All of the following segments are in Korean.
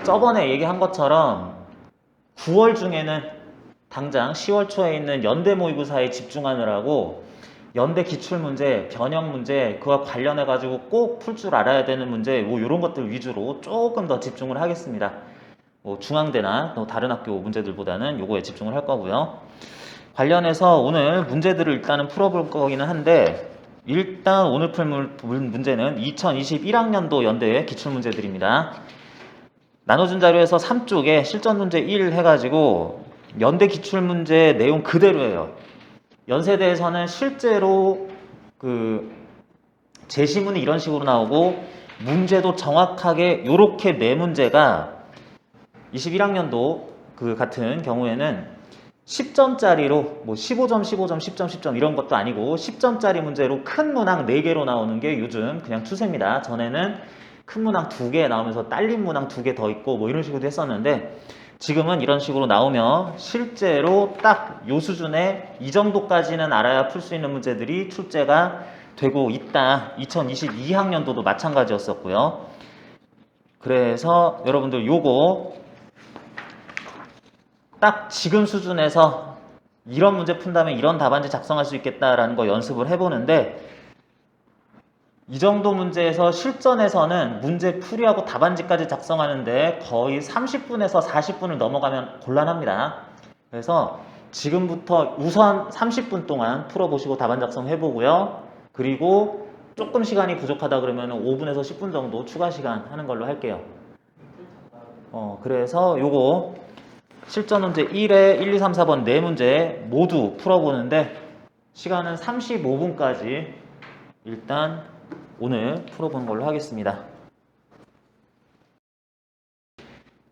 저번에 얘기한 것처럼 9월 중에는 당장 10월 초에 있는 연대 모의고사에 집중하느라고 연대 기출문제, 변형 문제, 그와 관련해가지고 꼭 풀 줄 알아야 되는 문제, 뭐 이런 것들 위주로 조금 더 집중을 하겠습니다. 뭐 중앙대나 다른 학교 문제들보다는 요거에 집중을 할 거고요. 관련해서 오늘 문제들을 일단은 풀어볼 거기는 한데, 일단 오늘 풀 문제는 2021학년도 연대 기출문제들입니다. 나눠준 자료에서 3쪽에 실전 문제 1 해가지고 연대 기출문제 내용 그대로예요. 연세대에서는 실제로 제시문이 이런 식으로 나오고 문제도 정확하게 요렇게 네 문제가 21학년도 같은 경우에는 10점짜리로 뭐 15점, 15점, 10점, 10점 이런 것도 아니고 10점짜리 문제로 큰 문항 4개로 나오는 게 요즘 그냥 추세입니다. 전에는 큰 문항 2개 나오면서 딸린 문항 2개 더 있고 뭐 이런 식으로 했었는데, 지금은 이런 식으로 나오면 실제로 딱 요 수준에 이 정도까지는 알아야 풀 수 있는 문제들이 출제가 되고 있다. 2022학년도도 마찬가지였었고요. 그래서 여러분들 요거 딱 지금 수준에서 이런 문제 푼다면 이런 답안지 작성할 수 있겠다라는 거 연습을 해보는데, 이 정도 문제에서 실전에서는 문제 풀이하고 답안지까지 작성하는데 거의 30분에서 40분을 넘어가면 곤란합니다. 그래서 지금부터 우선 30분 동안 풀어보시고 답안 작성해보고요. 그리고 조금 시간이 부족하다 그러면 5분에서 10분 정도 추가 시간 하는 걸로 할게요. 그래서 요거 실전 문제 1에 1, 2, 3, 4번 4문제 모두 풀어보는데 시간은 35분까지 일단 오늘 풀어보는 걸로 하겠습니다.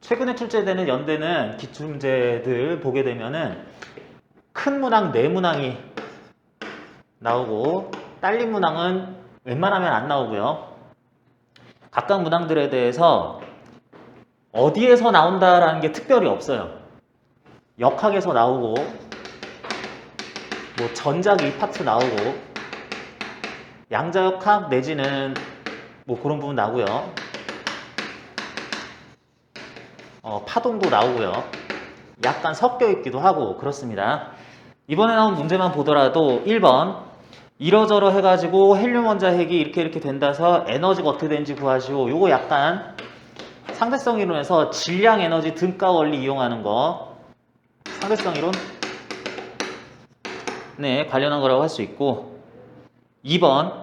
최근에 출제되는 연대는 기출문제들 보게 되면은 큰 문항 4문항이 나오고 딸린 문항은 웬만하면 안 나오고요. 각각 문항들에 대해서 어디에서 나온다라는 게 특별히 없어요. 역학에서 나오고 뭐 전작 1파트 나오고 양자역학 내지는 뭐 그런 부분 나오고요. 파동도 나오고요. 약간 섞여 있기도 하고 그렇습니다. 이번에 나온 문제만 보더라도 1번 이러저러 해가지고 헬륨 원자핵이 이렇게 된다서 에너지가 어떻게 되는지 구하시오. 요거 약간 상대성 이론에서 질량 에너지 등가 원리 이용하는 거, 상대성 이론 네 관련한 거라고 할 수 있고, 2번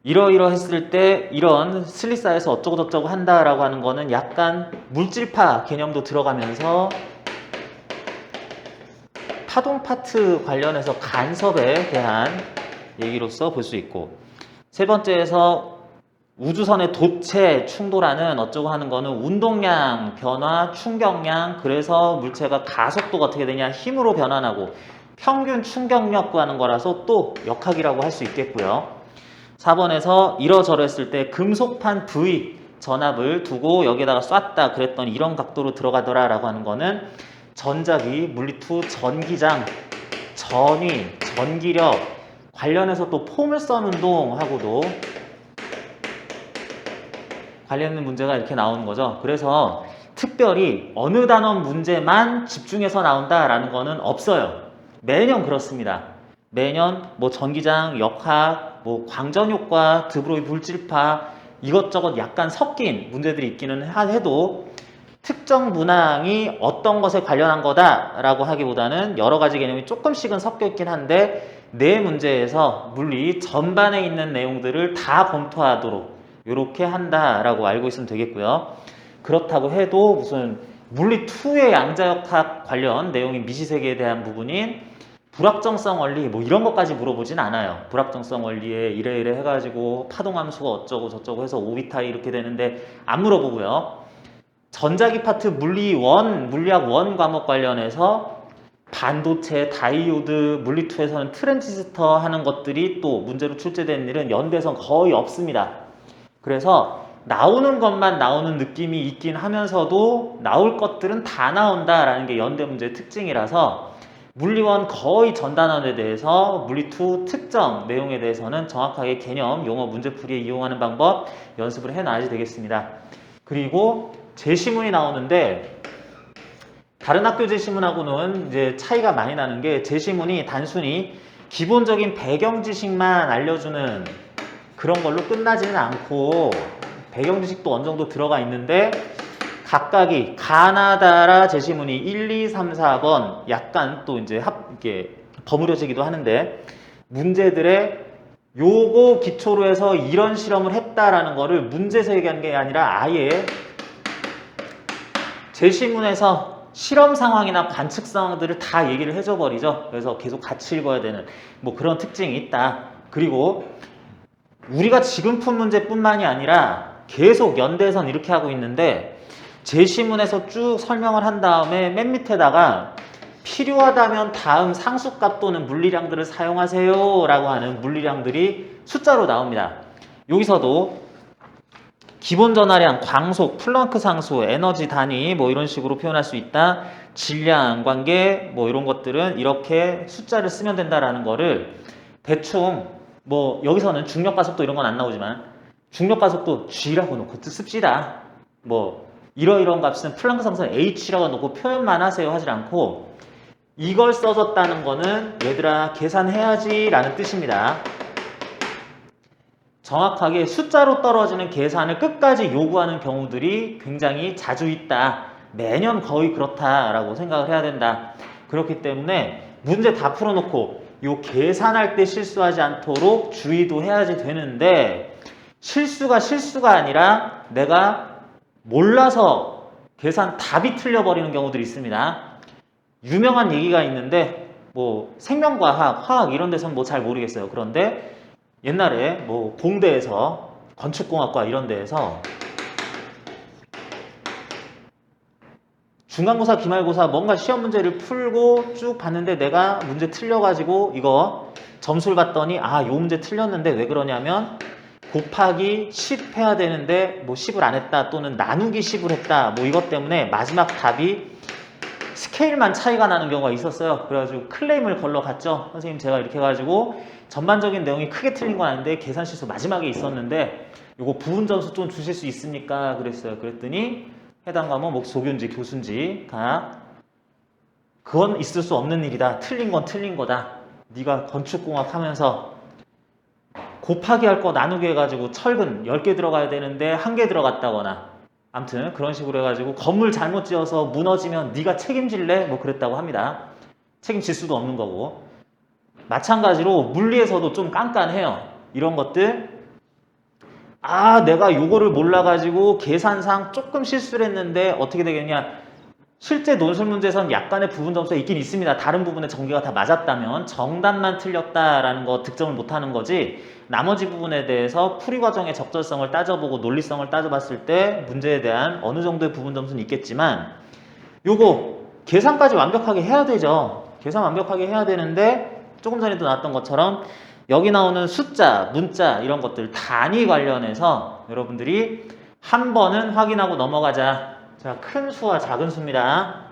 이러이러했을 때 이런 슬리사에서 어쩌고저쩌고 한다라고 하는 거는 약간 물질파 개념도 들어가면서 파동 파트 관련해서 간섭에 대한 얘기로서 볼 수 있고, 세 번째에서 우주선의 도체 충돌하는 어쩌고 하는 거는 운동량 변화, 충격량, 그래서 물체가 가속도가 어떻게 되냐 힘으로 변환하고 평균 충격력 구하는 거라서 또 역학이라고 할 수 있겠고요. 4번에서 이러저러 했을 때 금속판 V 전압을 두고 여기에다가 쐈다 그랬더니 이런 각도로 들어가더라 라고 하는 거는 전자기, 물리투, 전기장, 전위, 전기력 관련해서 또 포물선 운동하고도 관련된 문제가 이렇게 나오는 거죠. 그래서 특별히 어느 단원 문제만 집중해서 나온다라는 거는 없어요. 매년 그렇습니다. 매년 뭐 전기장, 역학, 뭐 광전효과, 드브로이 물질파 이것저것 약간 섞인 문제들이 있기는 해도 특정 문항이 어떤 것에 관련한 거다라고 하기보다는 여러 가지 개념이 조금씩은 섞여 있긴 한데 네 문제에서 물리 전반에 있는 내용들을 다 검토하도록 이렇게 한다라고 알고 있으면 되겠고요. 그렇다고 해도 무슨 물리2의 양자역학 관련 내용이 미시세계에 대한 부분인 불확정성 원리 뭐 이런 것까지 물어보진 않아요. 불확정성 원리에 이래 해가지고 파동함수가 어쩌고 저쩌고 해서 오비타이 이렇게 되는데 안 물어보고요. 전자기 파트 물리학 원 과목 관련해서 반도체, 다이오드, 물리2에서는 트랜지스터 하는 것들이 또 문제로 출제되는 일은 연대에선 거의 없습니다. 그래서 나오는 것만 나오는 느낌이 있긴 하면서도 나올 것들은 다 나온다라는 게 연대 문제의 특징이라서 물리1 거의 전 단원에 대해서 물리2 특정 내용에 대해서는 정확하게 개념, 용어, 문제풀이에 이용하는 방법 연습을 해놔야지 되겠습니다. 그리고 제시문이 나오는데 다른 학교 제시문하고는 이제 차이가 많이 나는 게 제시문이 단순히 기본적인 배경 지식만 알려주는 그런 걸로 끝나지는 않고 배경 지식도 어느 정도 들어가 있는데 각각이 가나다라 제시문이 1, 2, 3, 4번 약간 또 이제 이게 버무려지기도 하는데 문제들의 요거 기초로 해서 이런 실험을 했다라는 거를 문제에서 얘기하는 게 아니라 아예 제시문에서 실험 상황이나 관측 상황들을 다 얘기를 해줘 버리죠. 그래서 계속 같이 읽어야 되는 뭐 그런 특징이 있다. 그리고 우리가 지금 푼 문제뿐만이 아니라 계속 연대에선 이렇게 하고 있는데 제시문에서 쭉 설명을 한 다음에 맨 밑에다가 필요하다면 다음 상수값 또는 물리량들을 사용하세요 라고 하는 물리량들이 숫자로 나옵니다. 여기서도 기본 전하량, 광속, 플랑크 상수, 에너지 단위 뭐 이런 식으로 표현할 수 있다. 질량 관계 뭐 이런 것들은 이렇게 숫자를 쓰면 된다라는 거를 대충 뭐 여기서는 중력 가속도 이런 건 안 나오지만 중력 가속도 G라고 놓고 씁시다. 뭐 이러이러한 값은 플랑크 상수는 H라고 놓고 표현만 하세요 하지 않고 이걸 써줬다는 거는 얘들아 계산해야지 라는 뜻입니다. 정확하게 숫자로 떨어지는 계산을 끝까지 요구하는 경우들이 굉장히 자주 있다. 매년 거의 그렇다라고 생각을 해야 된다. 그렇기 때문에 문제 다 풀어놓고 요 계산할 때 실수하지 않도록 주의도 해야지 되는데 실수가 아니라 내가 몰라서 계산 답이 틀려버리는 경우들이 있습니다. 유명한 얘기가 있는데 뭐 생명과학, 화학 이런 데서는 뭐 잘 모르겠어요. 그런데 옛날에 뭐 공대에서 건축공학과 이런 데에서 중간고사, 기말고사 뭔가 시험 문제를 풀고 쭉 봤는데 내가 문제 틀려가지고 이거 점수를 봤더니 아, 요 문제 틀렸는데 왜 그러냐면 곱하기 10 해야 되는데 뭐 10을 안 했다 또는 나누기 10을 했다 뭐 이것 때문에 마지막 답이 스케일만 차이가 나는 경우가 있었어요. 그래가지고 클레임을 걸러갔죠. 선생님 제가 이렇게 해가지고 전반적인 내용이 크게 틀린 건 아닌데 계산 실수 마지막에 있었는데 요거 부분 점수 좀 주실 수 있습니까? 그랬어요. 그랬더니 해당 과목 뭐 조교인지 교수인지가 그건 있을 수 없는 일이다. 틀린 건 틀린 거다. 네가 건축공학 하면서 곱하기 할 거 나누기 해가지고 철근 10개 들어가야 되는데 1개 들어갔다거나 아무튼 그런 식으로 해가지고 건물 잘못 지어서 무너지면 네가 책임질래? 뭐 그랬다고 합니다. 책임질 수도 없는 거고 마찬가지로 물리에서도 좀 깐깐해요. 이런 것들 아 내가 요거를 몰라가지고 계산상 조금 실수를 했는데 어떻게 되겠냐 실제 논술 문제에서는 약간의 부분 점수가 있긴 있습니다. 다른 부분에 전개가 다 맞았다면 정답만 틀렸다라는 거 득점을 못하는 거지 나머지 부분에 대해서 풀이 과정의 적절성을 따져보고 논리성을 따져봤을 때 문제에 대한 어느 정도의 부분 점수는 있겠지만 요거 계산까지 완벽하게 해야 되죠. 계산 완벽하게 해야 되는데 조금 전에도 나왔던 것처럼 여기 나오는 숫자, 문자 이런 것들 단위 관련해서 여러분들이 한 번은 확인하고 넘어가자. 자, 큰 수와 작은 수입니다.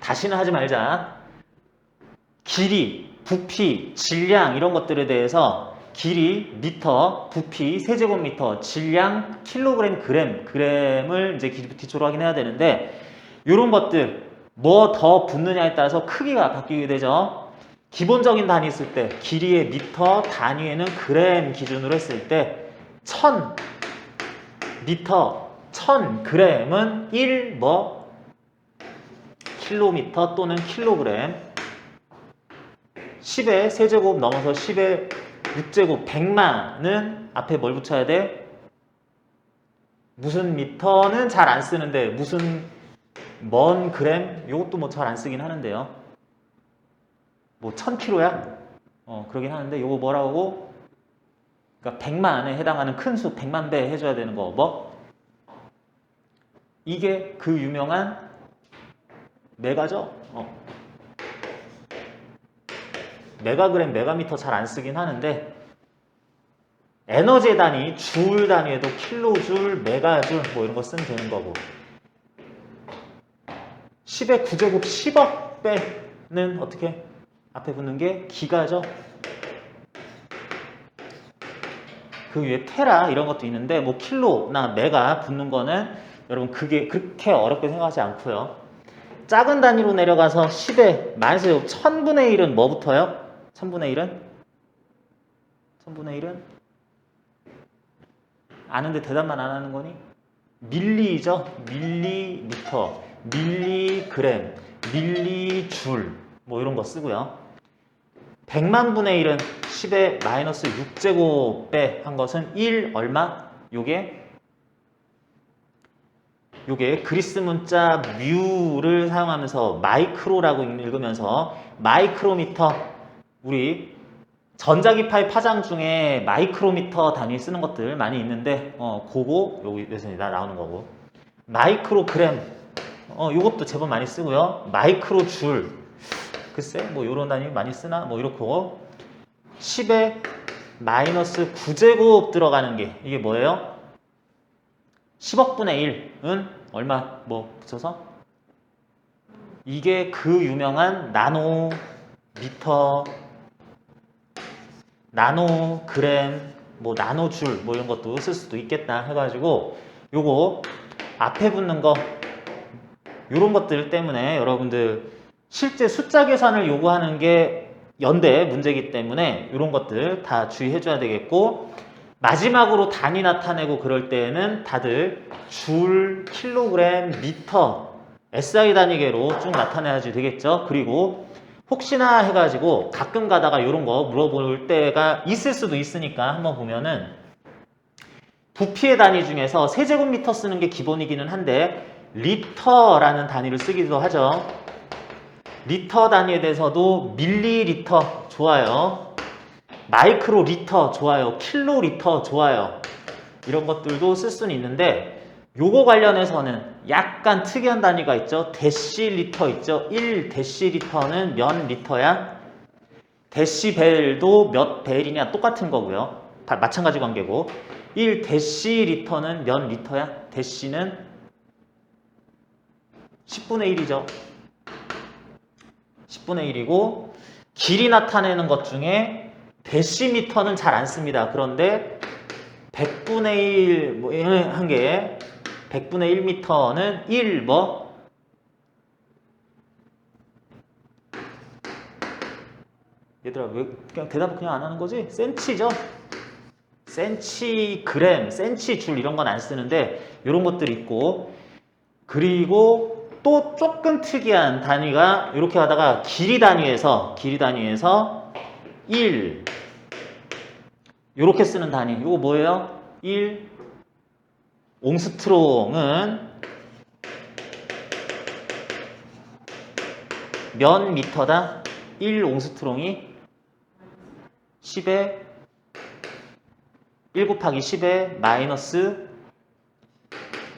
다시는 하지 말자. 길이, 부피, 질량 이런 것들에 대해서 길이, 미터, 부피, 세제곱미터, 질량, 킬로그램, 그램을 이제 기초로 확인해야 되는데 이런 것들 뭐 더 붙느냐에 따라서 크기가 바뀌게 되죠. 기본적인 단위 있을 때 길이의 미터, 단위에는 그램 기준으로 했을 때 1000미터 1000g은 1 킬로미터 또는 킬로그램 10의 세제곱 넘어서 10의 6제곱 100만은 앞에 뭘 붙여야 돼? 무슨 미터는 잘 안 쓰는데 무슨 먼 그램? 이것도 뭐 잘 안 쓰긴 하는데요. 뭐 1000kg야? 그러긴 하는데 이거 뭐라고? 그러니까 100만에 해당하는 큰 수 100만 배 해줘야 되는 거 뭐? 이게 그 유명한 메가죠. 메가그램, 메가미터 잘 안 쓰긴 하는데 에너지의 단위, 줄 단위에도 킬로줄, 메가줄 뭐 이런 거 쓰면 되는 거고 10의 9제곱 10억 배는 어떻게? 앞에 붙는 게 기가죠. 그 위에 테라 이런 것도 있는데 뭐 킬로나 메가 붙는 거는 여러분 그게 그렇게 어렵게 생각하지 않고요. 작은 단위로 내려가서 10에 마이너스 1000분의 1은 뭐부터요? 1000분의 1은? 1000분의 1은? 아는데 대답만 안 하는 거니? 밀리죠? 밀리미터, 밀리그램, 밀리줄 뭐 이런 거 쓰고요. 100만 분의 1은 10의 마이너스 6제곱배 한 것은 1 얼마? 요게 그리스 문자 뮤를 사용하면서 마이크로라고 읽으면서 마이크로미터, 우리 전자기파의 파장 중에 마이크로미터 단위 쓰는 것들 많이 있는데 그거 여기서 나오는 거고, 마이크로그램 요것도 제법 많이 쓰고요. 마이크로줄, 글쎄 뭐 요런 단위 많이 쓰나 뭐 이렇고, 10에 마이너스 9제곱 들어가는 게 이게 뭐예요? 10억분의 1은 얼마 뭐 붙여서? 이게 그 유명한 나노미터, 나노그램, 뭐 나노줄 뭐 이런 것도 쓸 수도 있겠다 해가지고 요거 앞에 붙는 거 요런 것들 때문에 여러분들 실제 숫자 계산을 요구하는 게 연대 문제이기 때문에 이런 것들 다 주의해 줘야 되겠고, 마지막으로 단위 나타내고 그럴 때에는 다들 줄, 킬로그램, 미터, SI 단위계로 쭉 나타내야지 되겠죠. 그리고 혹시나 해가지고 가끔 가다가 이런 거 물어볼 때가 있을 수도 있으니까 한번 보면은 부피의 단위 중에서 세제곱미터 쓰는 게 기본이기는 한데 리터라는 단위를 쓰기도 하죠. 리터 단위에 대해서도 밀리리터 좋아요. 마이크로리터 좋아요. 킬로리터 좋아요. 이런 것들도 쓸 수는 있는데 요거 관련해서는 약간 특이한 단위가 있죠. 데시리터 있죠. 1데시리터는 몇 리터야? 데시벨도 몇 벨이냐 똑같은 거고요. 마찬가지 관계고, 1데시리터는 몇 리터야? 데시는 10분의 1이죠. 10분의 1이고, 길이 나타내는 것 중에 데시미터는 잘 안 씁니다. 그런데 100분의 1, 뭐, 한 개, 100분의 1미터는 1, 뭐? 얘들아, 왜 그냥 대답 그냥 안 하는 거지? 센치죠? 센치그램, 센치줄 이런 건 안 쓰는데 이런 것들 있고, 그리고 또 조금 특이한 단위가 이렇게 하다가 길이 단위에서 1 이렇게 쓰는 단위. 이거 뭐예요? 1 옹스트롱은 몇 미터다? 1 옹스트롱이 10에 1 곱하기 10에 마이너스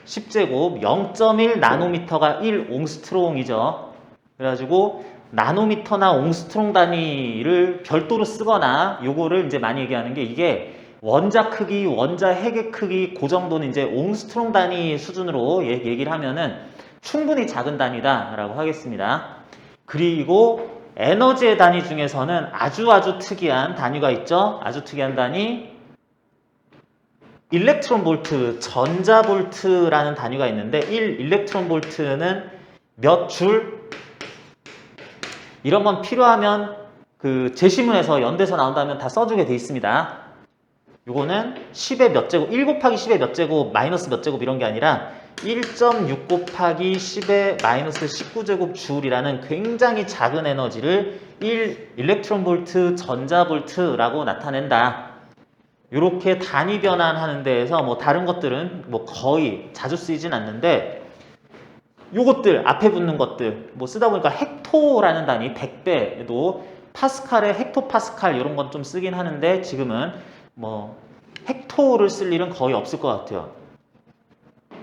10제곱 0.1 나노미터가 1 옹스트롱이죠. 그래가지고 나노미터나 옹스트롱 단위를 별도로 쓰거나 요거를 이제 많이 얘기하는 게 이게 원자 크기, 원자 핵의 크기 그 정도는 이제 옹스트롱 단위 수준으로 얘기를 하면은 충분히 작은 단위다라고 하겠습니다. 그리고 에너지의 단위 중에서는 아주 특이한 단위가 있죠. 아주 특이한 단위 일렉트론 볼트, 전자 볼트라는 단위가 있는데 1 일렉트론 볼트는 몇 줄? 이런 건 필요하면 그 제시문에서 연대에서 나온다면 다 써주게 돼 있습니다. 요거는 10의 몇 제곱, 1 곱하기 10의 몇 제곱, 마이너스 몇 제곱 이런 게 아니라 1.6 곱하기 10의 마이너스 19제곱 줄이라는 굉장히 작은 에너지를 1 일렉트론 볼트, 전자 볼트라고 나타낸다. 이렇게 단위 변환하는 데에서 뭐 다른 것들은 뭐 거의 자주 쓰이진 않는데 요것들 앞에 붙는 것들 뭐 쓰다 보니까 헥토라는 단위 100배도 파스칼에 헥토파스칼 이런 건 좀 쓰긴 하는데 지금은 뭐 헥토를 쓸 일은 거의 없을 것 같아요.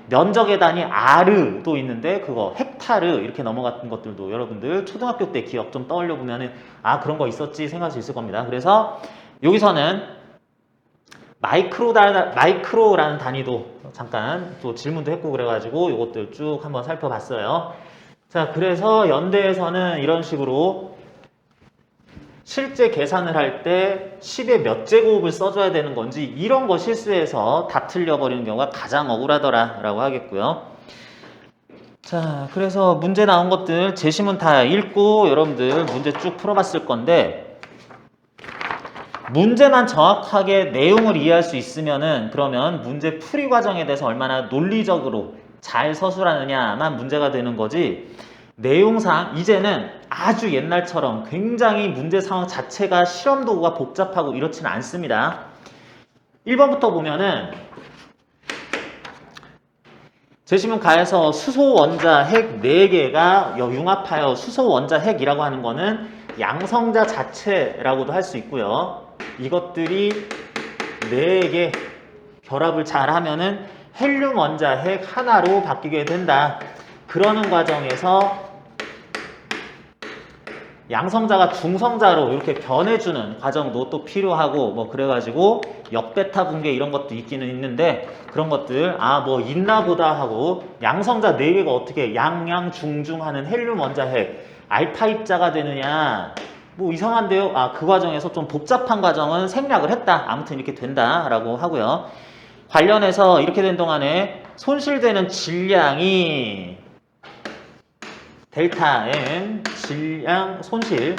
면적의 단위 아르도 있는데 그거 헥타르 이렇게 넘어갔던 것들도 여러분들 초등학교 때 기억 좀 떠올려 보면은 아 그런 거 있었지 생각할 수 있을 겁니다. 그래서 여기서는 마이크로라는 단위도 잠깐 또 질문도 했고 그래가지고 이것들 쭉 한번 살펴봤어요. 자, 그래서 연대에서는 이런 식으로 실제 계산을 할 때 10의 몇 제곱을 써줘야 되는 건지 이런 거 실수해서 답 틀려버리는 경우가 가장 억울하더라라고 하겠고요. 자, 그래서 문제 나온 것들 제시문 다 읽고 여러분들 문제 쭉 풀어봤을 건데 문제만 정확하게 내용을 이해할 수 있으면은 그러면 문제 풀이 과정에 대해서 얼마나 논리적으로 잘 서술하느냐만 문제가 되는 거지 내용상 이제는 아주 옛날처럼 굉장히 문제 상황 자체가 실험 도구가 복잡하고 이렇지는 않습니다. 1번부터 보면은 제시문 가에서 수소 원자 핵 4개가 융합하여 수소 원자 핵이라고 하는 거는 양성자 자체라고도 할 수 있고요. 이것들이 4개 결합을 잘 하면은 헬륨 원자 핵 하나로 바뀌게 된다. 그러는 과정에서 양성자가 중성자로 이렇게 변해주는 과정도 또 필요하고 뭐 그래가지고 역베타 붕괴 이런 것도 있기는 있는데 그런 것들 뭐 있나 보다 하고 양성자 4개가 어떻게 양양 중중 하는 헬륨 원자 핵 알파 입자가 되느냐 뭐 이상한데요. 그 과정에서 좀 복잡한 과정은 생략을 했다. 아무튼 이렇게 된다라고 하고요. 관련해서 이렇게 된 동안에 손실되는 질량이 델타 M 질량 손실이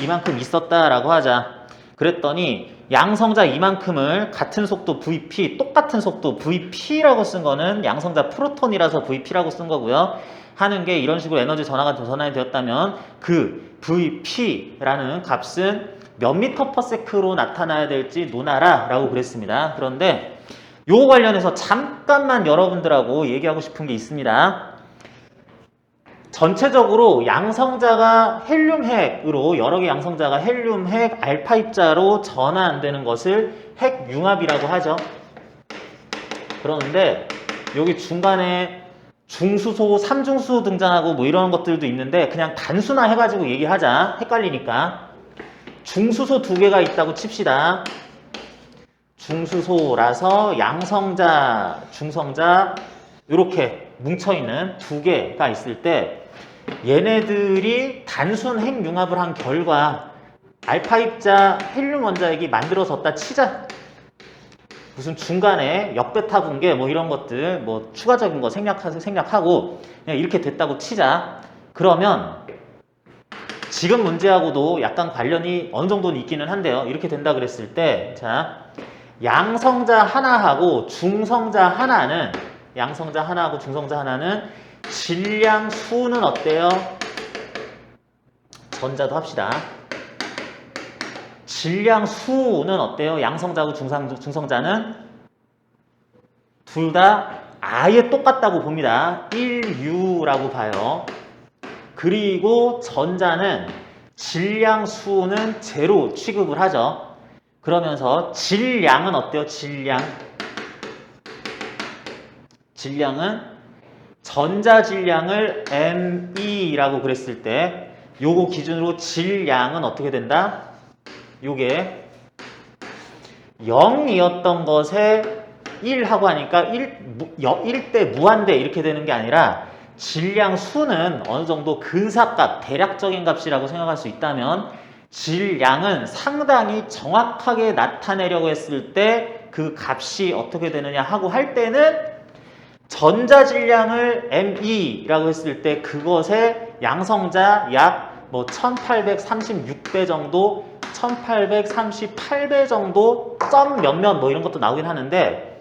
이만큼 있었다라고 하자. 그랬더니 양성자 이만큼을 같은 속도 VP, 똑같은 속도 VP라고 쓴 거는 양성자 프로톤이라서 VP라고 쓴 거고요. 하는 게 이런 식으로 에너지 전환이 되었다면 그 VP라는 값은 몇 미터 퍼 세크로 나타나야 될지 논하라 라고 그랬습니다. 그런데 요 관련해서 잠깐만 여러분들하고 얘기하고 싶은 게 있습니다. 전체적으로 양성자가 헬륨 핵으로 여러 개 양성자가 헬륨 핵 알파 입자로 전환되는 것을 핵 융합이라고 하죠. 그러는데 여기 중간에 중수소, 삼중수 등장하고 뭐 이런 것들도 있는데 그냥 단순화 해가지고 얘기하자. 헷갈리니까. 중수소 2개가 있다고 칩시다. 중수소라서 양성자, 중성자 이렇게 뭉쳐있는 2개가 있을 때 얘네들이 단순 핵융합을 한 결과 알파 입자 헬륨 원자핵이 만들어졌다 치자. 무슨 중간에 역베타 붕괴 뭐 이런 것들 뭐 추가적인 거 생략하고 그냥 이렇게 됐다고 치자. 그러면 지금 문제하고도 약간 관련이 어느 정도는 있기는 한데요. 이렇게 된다 그랬을 때 자 양성자 하나하고 중성자 하나는 양성자 하나하고 중성자 하나는 질량 수는 어때요? 전자도 합시다. 질량 수는 어때요? 양성자하고 중성자는 둘 다 아예 똑같다고 봅니다. 1U라고 봐요. 그리고 전자는 질량 수는 제로 취급을 하죠. 그러면서 질량은 어때요? 질량은 전자 질량을 ME라고 그랬을 때 요거 기준으로 질량은 어떻게 된다? 요게 0이었던 것에 1하고 하니까 1대 무한대 이렇게 되는 게 아니라 질량 수는 어느 정도 근사값, 대략적인 값이라고 생각할 수 있다면 질량은 상당히 정확하게 나타내려고 했을 때 그 값이 어떻게 되느냐 하고 할 때는 전자 질량을 ME라고 했을 때 그것의 양성자 약 뭐 1836배 정도, 1838배 정도 점 몇몇 뭐 이런 것도 나오긴 하는데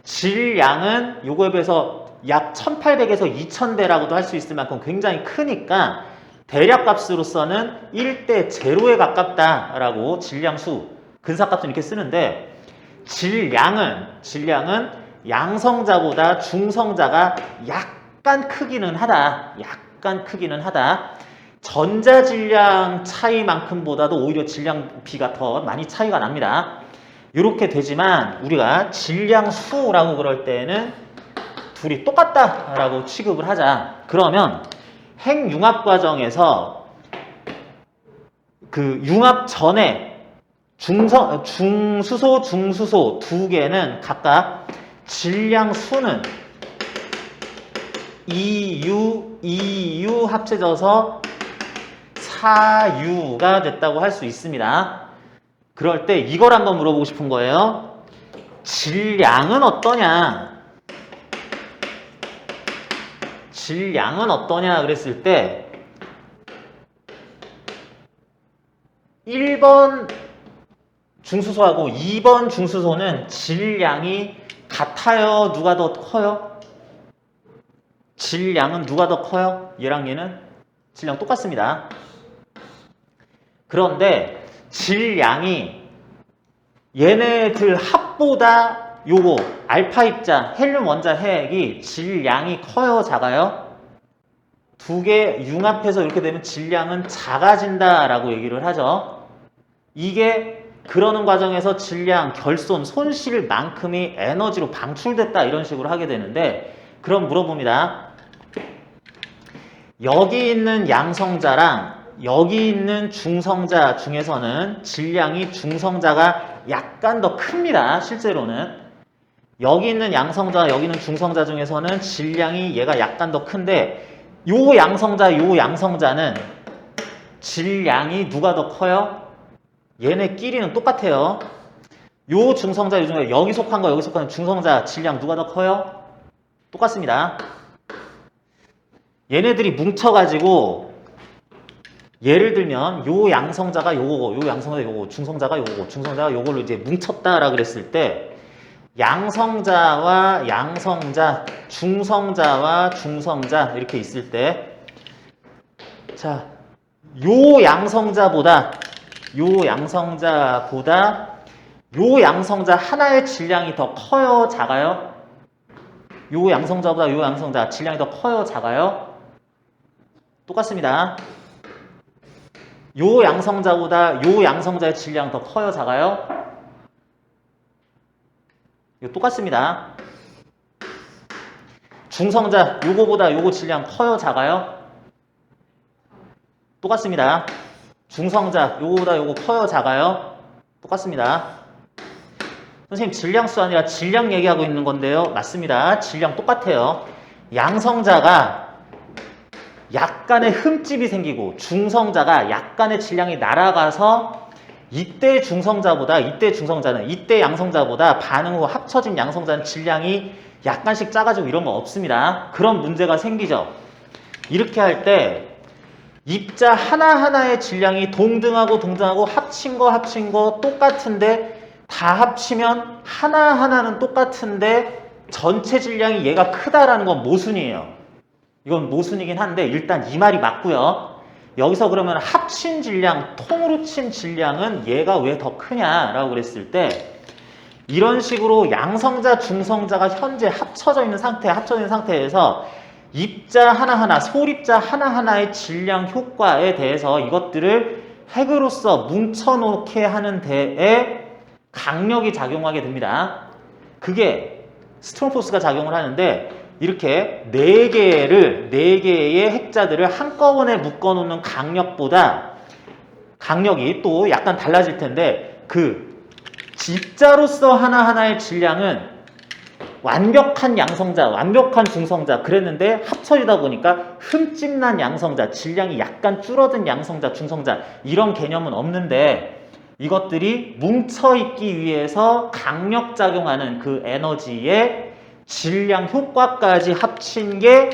질량은 요거에 비해서 약 1800에서 2000배라고도 할 수 있을 만큼 굉장히 크니까 대략값으로서는 1대 0에 가깝다라고 질량수, 근사값은 이렇게 쓰는데 질량은 양성자보다 중성자가 약간 크기는 하다. 전자 질량 차이만큼보다도 오히려 질량 비가 더 많이 차이가 납니다. 이렇게 되지만 우리가 질량 수라고 그럴 때는 둘이 똑같다라고 취급을 하자. 그러면 핵융합 과정에서 그 융합 전에 중수소, 중수소 2개는 각각 질량 수는 EU 합쳐져서 4U가 됐다고 할 수 있습니다. 그럴 때 이걸 한번 물어보고 싶은 거예요. 질량은 어떠냐? 질량은 어떠냐 그랬을 때 1번 중수소하고 2번 중수소는 질량이 같아요? 누가 더 커요? 질량은 누가 더 커요? 얘랑 얘는 질량 똑같습니다. 그런데 질량이 얘네들 합보다 요거 알파 입자, 헬륨 원자 핵이 질량이 커요? 작아요? 두 개 융합해서 이렇게 되면 질량은 작아진다라고 얘기를 하죠. 이게 그러는 과정에서 질량, 결손, 손실만큼이 에너지로 방출됐다 이런 식으로 하게 되는데 그럼 물어봅니다. 여기 있는 양성자랑 여기 있는 중성자 중에서는 질량이 중성자가 약간 더 큽니다. 실제로는. 여기 있는 양성자, 여기 있는 중성자 중에서는 질량이 얘가 약간 더 큰데 요 양성자는 질량이 누가 더 커요? 얘네끼리는 똑같아요. 요 중성자, 요 중에 여기 속한 거, 여기 속한 중성자 질량 누가 더 커요? 똑같습니다. 얘네들이 뭉쳐가지고 예를 들면 요 양성자가 요거고, 요 양성자가 요거고, 중성자가 요거고, 중성자가 요걸로 이제 뭉쳤다라 그랬을 때 양성자와 양성자, 중성자와 중성자 이렇게 있을 때 자, 요 양성자보다 요 양성자 하나의 질량이 더 커요, 작아요? 요 양성자보다 요 양성자 질량이 더 커요, 작아요? 똑같습니다. 요 양성자보다 요 양성자의 질량 더 커요, 작아요? 이거 똑같습니다. 중성자 요거보다 요거 질량 커요, 작아요? 똑같습니다. 중성자 요거보다 요거 커요, 작아요? 똑같습니다. 선생님 질량수 아니라 질량 얘기하고 있는 건데요. 맞습니다. 질량 똑같아요. 양성자가 약간의 흠집이 생기고 중성자가 약간의 질량이 날아가서 이때 양성자보다 반응 후 합쳐진 양성자는 질량이 약간씩 작아지고 이런 거 없습니다. 그런 문제가 생기죠. 이렇게 할 때 입자 하나하나의 질량이 동등하고 합친 거 똑같은데 다 합치면 하나하나는 똑같은데 전체 질량이 얘가 크다라는 건 모순이에요. 이건 모순이긴 한데 일단 이 말이 맞고요. 여기서 그러면 합친 질량, 통으로 친 질량은 얘가 왜 더 크냐라고 그랬을 때 이런 식으로 양성자, 중성자가 현재 합쳐져 있는 상태에서 입자 하나하나, 소립자 하나하나의 질량 효과에 대해서 이것들을 핵으로서 뭉쳐놓게 하는 데에 강력이 작용하게 됩니다. 그게 스트롱포스가 작용을 하는데 이렇게 네 개의 핵자들을 한꺼번에 묶어놓는 강력이 또 약간 달라질 텐데 그 입자로서 하나하나의 질량은 완벽한 양성자, 완벽한 중성자 그랬는데 합쳐지다 보니까 흠집난 양성자, 질량이 약간 줄어든 양성자, 중성자 이런 개념은 없는데 이것들이 뭉쳐있기 위해서 강력작용하는 그 에너지의 질량 효과까지 합친 게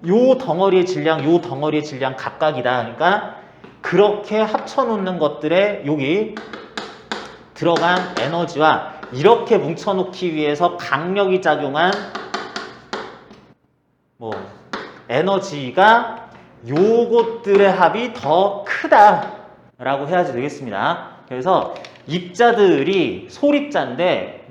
요 덩어리의 질량 각각이다. 그러니까 그렇게 합쳐놓는 것들에 여기 들어간 에너지와 이렇게 뭉쳐놓기 위해서 강력이 작용한 에너지가 요것들의 합이 더 크다라고 해야지 되겠습니다. 그래서 입자들이 소립자인데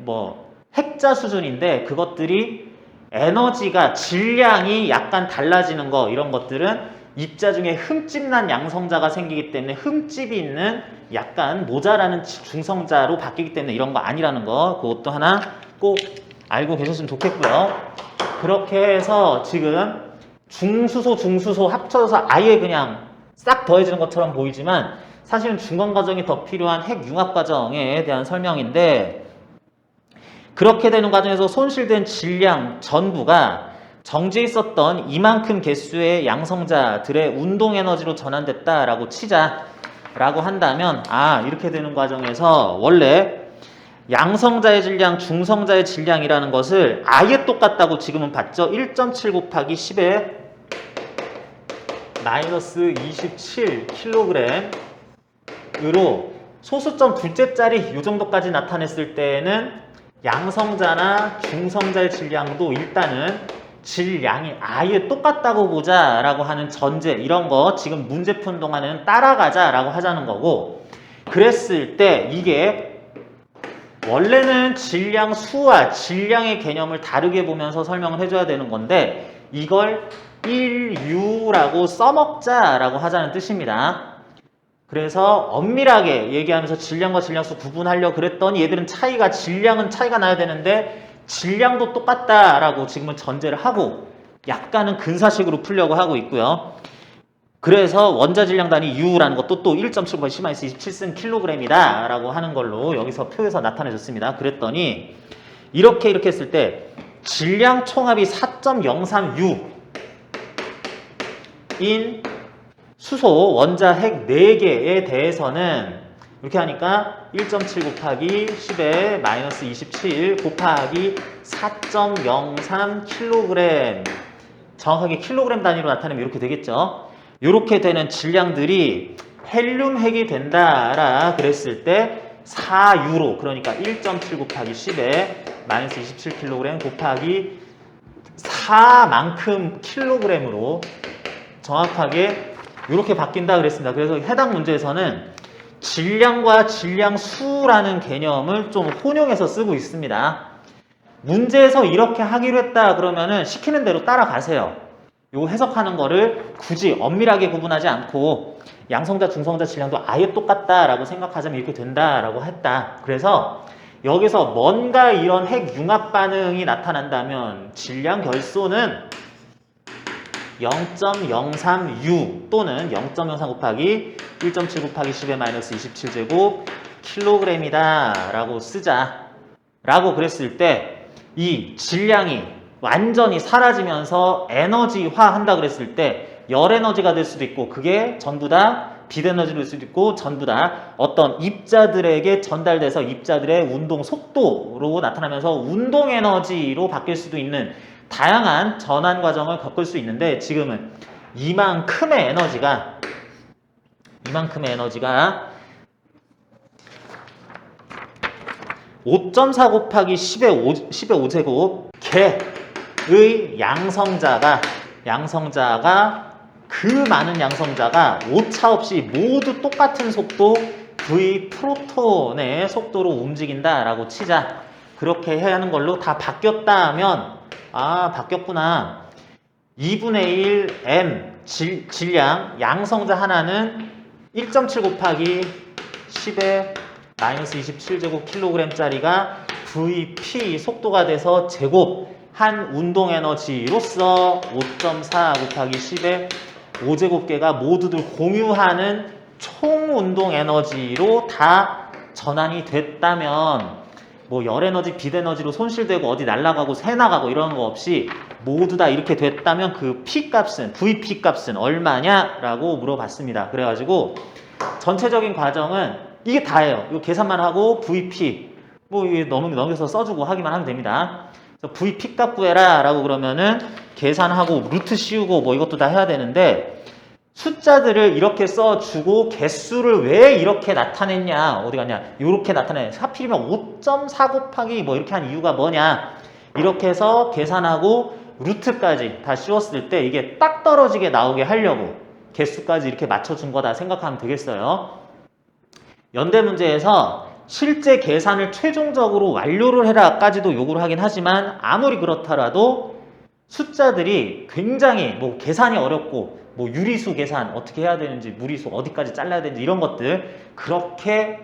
핵자 수준인데 그것들이 에너지가 질량이 약간 달라지는 거 이런 것들은 입자 중에 흠집난 양성자가 생기기 때문에 흠집이 있는 약간 모자라는 중성자로 바뀌기 때문에 이런 거 아니라는 거 그것도 하나 꼭 알고 계셨으면 좋겠고요. 그렇게 해서 지금 중수소 합쳐서 아예 그냥 싹 더해지는 것처럼 보이지만 사실은 중간 과정이 더 필요한 핵 융합 과정에 대한 설명인데 그렇게 되는 과정에서 손실된 질량 전부가 정지에 있었던 이만큼 개수의 양성자들의 운동 에너지로 전환됐다라고 치자라고 한다면 이렇게 되는 과정에서 원래 양성자의 질량, 중성자의 질량이라는 것을 아예 똑같다고 지금은 봤죠. 1.7 곱하기 10의 마이너스 27kg으로 소수점 둘째 자리 이 정도까지 나타냈을 때는 양성자나 중성자의 질량도 일단은 질량이 아예 똑같다고 보자 라고 하는 전제, 이런 거 지금 문제 푼 동안에는 따라가자 라고 하자는 거고, 그랬을 때 이게 원래는 질량 수와 질량의 개념을 다르게 보면서 설명을 해줘야 되는 건데 이걸 1U라고 써먹자라고 하자는 뜻입니다. 그래서 엄밀하게 얘기하면서 질량과 질량수 구분하려고 그랬더니 얘들은 질량은 차이가 나야 되는데 질량도 똑같다라고 지금은 전제를 하고 약간은 근사식으로 풀려고 하고 있고요. 그래서 원자 질량 단위 U라는 것도 또 1.7 10-27승 킬로그램이다 라고 하는 걸로 여기서 표에서 나타내줬습니다. 그랬더니 이렇게 했을 때 질량 총합이 4.03U 인 수소 원자 핵 4개에 대해서는 이렇게 하니까 1.7 곱하기 10의 마이너스 27 곱하기 4.03kg, 정확하게 킬로그램 단위로 나타내면 이렇게 되겠죠. 이렇게 되는 질량들이 헬륨 핵이 된다라 그랬을 때 4유로, 그러니까 1.7 곱하기 10의 마이너스 27kg 곱하기 4만큼 킬로그램으로 정확하게 이렇게 바뀐다 그랬습니다. 그래서 해당 문제에서는 질량과 질량수라는 개념을 좀 혼용해서 쓰고 있습니다. 문제에서 이렇게 하기로 했다 그러면은 시키는 대로 따라가세요. 요 해석하는 거를 굳이 엄밀하게 구분하지 않고 양성자, 중성자 질량도 아예 똑같다라고 생각하자면 이렇게 된다라고 했다. 그래서 여기서 뭔가 이런 핵 융합 반응이 나타난다면 질량 결소는 0.03U 또는 0.03 곱하기 1.7 곱하기 10의 마이너스 27제곱 킬로그램이다 라고 쓰자 라고 그랬을 때 이 질량이 완전히 사라지면서 에너지화 한다 그랬을 때 열 에너지가 될 수도 있고 그게 전부 다 빛 에너지로 될 수도 있고 전부 다 어떤 입자들에게 전달돼서 입자들의 운동 속도로 나타나면서 운동 에너지로 바뀔 수도 있는 다양한 전환 과정을 겪을 수 있는데 지금은 이만큼의 에너지가 5.4 곱하기 10의 5제곱 개의 양성자가 그 많은 양성자가 오차 없이 모두 똑같은 속도 V 프로톤의 속도로 움직인다라고 치자. 그렇게 해야 하는 걸로 다 바뀌었다면 바뀌었구나. 2분의 1 M 질량 양성자 하나는 1.7 곱하기 10의 마이너스 27제곱 킬로그램짜리가 VP 속도가 돼서 제곱 한 운동 에너지로서 5.4 곱하기 10의 5제곱계가 모두들 공유하는 총 운동 에너지로 다 전환이 됐다면 뭐 열 에너지, 빛 에너지로 손실되고 어디 날아가고 새 나가고 이런 거 없이 모두 다 이렇게 됐다면 그 P 값은, VP 값은 얼마냐라고 물어봤습니다. 그래가지고 전체적인 과정은 이게 다예요. 이거 계산만 하고 VP 뭐 이게 넘겨서 써주고 하기만 하면 됩니다. 그래서 VP 값 구해라 라고 그러면은 계산하고 루트 씌우고 뭐 이것도 다 해야 되는데 숫자들을 이렇게 써주고 개수를 왜 이렇게 나타냈냐, 어디 갔냐, 이렇게 나타내. 하필이면 5.4 곱하기 뭐 이렇게 한 이유가 뭐냐, 이렇게 해서 계산하고 루트까지 다 씌웠을 때 이게 딱 떨어지게 나오게 하려고 개수까지 이렇게 맞춰준 거다 생각하면 되겠어요. 연대 문제에서 실제 계산을 최종적으로 완료를 해라까지도 요구를 하긴 하지만 아무리 그렇더라도 숫자들이 굉장히 뭐 계산이 어렵고 뭐 유리수 계산 어떻게 해야 되는지, 무리수 어디까지 잘라야 되는지 이런 것들 그렇게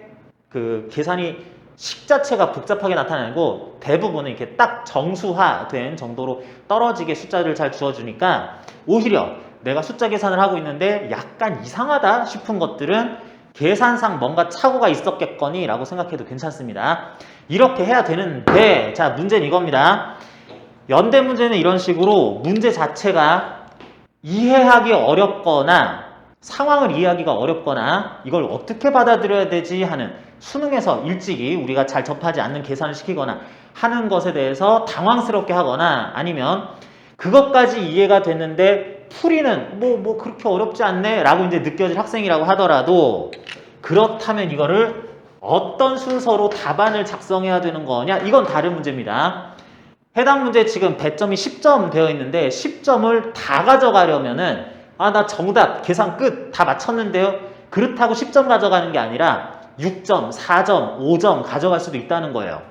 그 계산이 식 자체가 복잡하게 나타나고 대부분은 이렇게 딱 정수화된 정도로 떨어지게 숫자를 잘 주어주니까 오히려 내가 숫자 계산을 하고 있는데 약간 이상하다 싶은 것들은 계산상 뭔가 착오가 있었겠거니 라고 생각해도 괜찮습니다. 이렇게 해야 되는데 자, 문제는 이겁니다. 연대 문제는 이런 식으로 문제 자체가 이해하기 어렵거나 상황을 이해하기가 어렵거나 이걸 어떻게 받아들여야 되지 하는 수능에서 일찍이 우리가 잘 접하지 않는 계산을 시키거나 하는 것에 대해서 당황스럽게 하거나 아니면 그것까지 이해가 됐는데 풀이는 뭐 그렇게 어렵지 않네 라고 이제 느껴질 학생이라고 하더라도 그렇다면 이거를 어떤 순서로 답안을 작성해야 되는 거냐? 이건 다른 문제입니다. 해당 문제 지금 배점이 10점 되어 있는데 10점을 다 가져가려면은 나 정답 계산 끝 다 맞췄는데요. 그렇다고 10점 가져가는 게 아니라 6점, 4점, 5점 가져갈 수도 있다는 거예요.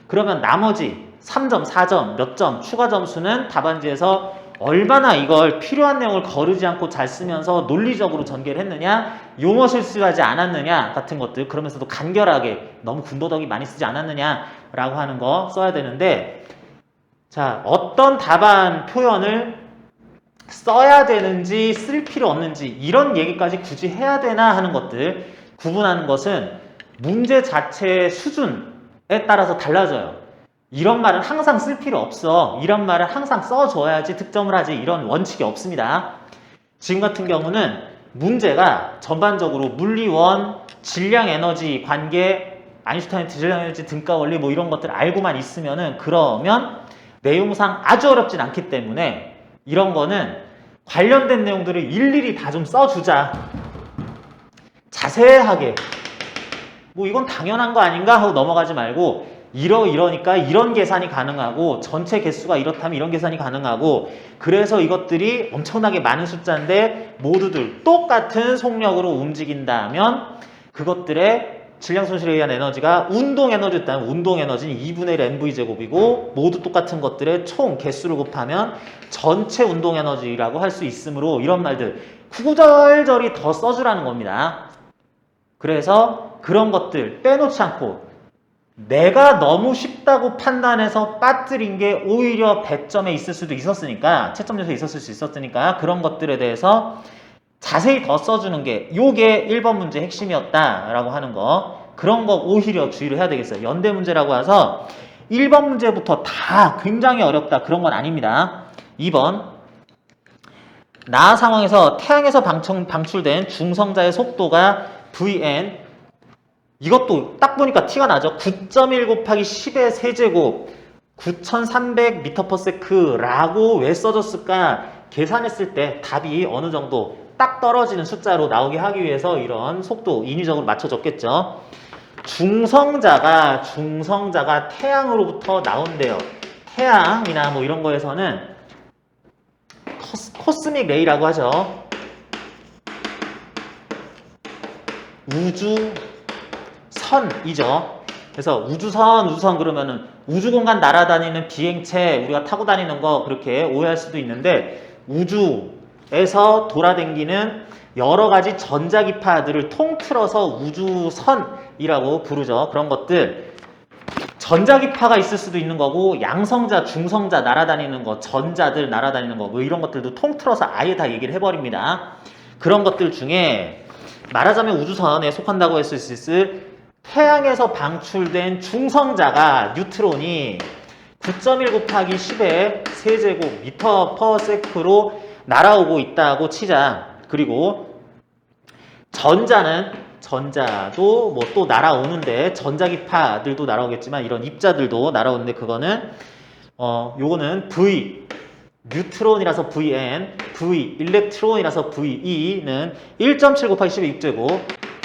그러면 나머지 3점, 4점, 몇 점 추가 점수는 답안지에서 얼마나 이걸 필요한 내용을 거르지 않고 잘 쓰면서 논리적으로 전개를 했느냐, 용어 실수하지 않았느냐 같은 것들, 그러면서도 간결하게 너무 군더더기 많이 쓰지 않았느냐라고 하는 거 써야 되는데, 자, 어떤 답안 표현을 써야 되는지 쓸 필요 없는지 이런 얘기까지 굳이 해야 되나 하는 것들 구분하는 것은 문제 자체의 수준에 따라서 달라져요. 이런 말은 항상 쓸 필요 없어. 이런 말은 항상 써줘야지 득점을 하지. 이런 원칙이 없습니다. 지금 같은 경우는 문제가 전반적으로 물리원, 질량에너지 관계, 아인슈타인 질량에너지 등가 원리 뭐 이런 것들 알고만 있으면은 그러면 내용상 아주 어렵진 않기 때문에 이런 거는 관련된 내용들을 일일이 다 좀 써주자. 자세하게. 뭐 이건 당연한 거 아닌가 하고 넘어가지 말고 이러니까 이런 계산이 가능하고 전체 개수가 이렇다면 이런 계산이 가능하고 그래서 이것들이 엄청나게 많은 숫자인데 모두들 똑같은 속력으로 움직인다면 그것들의 질량 손실에 의한 에너지가 운동 에너지였다면 운동 에너지는 2분의 1 mv제곱이고 모두 똑같은 것들의 총 개수를 곱하면 전체 운동 에너지라고 할 수 있으므로 이런 말들 구구절절히 더 써주라는 겁니다. 그래서 그런 것들 빼놓지 않고 내가 너무 쉽다고 판단해서 빠뜨린 게 오히려 배점에 있을 수도 있었으니까 채점 요소에 있었을 수 있었으니까 그런 것들에 대해서 자세히 더 써주는 게 요게 1번 문제 핵심이었다라고 하는 거 그런 거 오히려 주의를 해야 되겠어요. 연대 문제라고 해서 1번 문제부터 다 굉장히 어렵다 그런 건 아닙니다. 2번 나 상황에서 태양에서 방출된 중성자의 속도가 vn 이것도 딱 보니까 티가 나죠. 9.1 곱하기 10의 세제곱 9300m/s 라고 왜 써줬을까? 계산했을 때 답이 어느 정도 딱 떨어지는 숫자로 나오게 하기 위해서 이런 속도 인위적으로 맞춰줬겠죠. 중성자가 태양으로부터 나온대요. 태양이나 뭐 이런 거에서는 코스믹 레이라고 하죠. 우주선이죠. 그래서 우주선 그러면은 우주공간 날아다니는 비행체 우리가 타고 다니는 거 그렇게 오해할 수도 있는데 우주에서 돌아다니는 여러 가지 전자기파들을 통틀어서 우주선이라고 부르죠. 그런 것들 전자기파가 있을 수도 있는 거고 양성자, 중성자 날아다니는 거, 전자들 날아다니는 거 뭐 이런 것들도 통틀어서 아예 다 얘기를 해버립니다. 그런 것들 중에 말하자면 우주선에 속한다고 했을 수 있을 태양에서 방출된 중성자가 뉴트론이 9.1 곱하기 10의 세제곱 미터/s로 날아오고 있다고 치자. 그리고 전자도 뭐 또 날아오는데 전자기파들도 날아오겠지만 이런 입자들도 날아오는데 그거는 요거는 V 뉴트론이라서 VN, V 일렉트론이라서 VE는 1.7 곱하기 10의 6제곱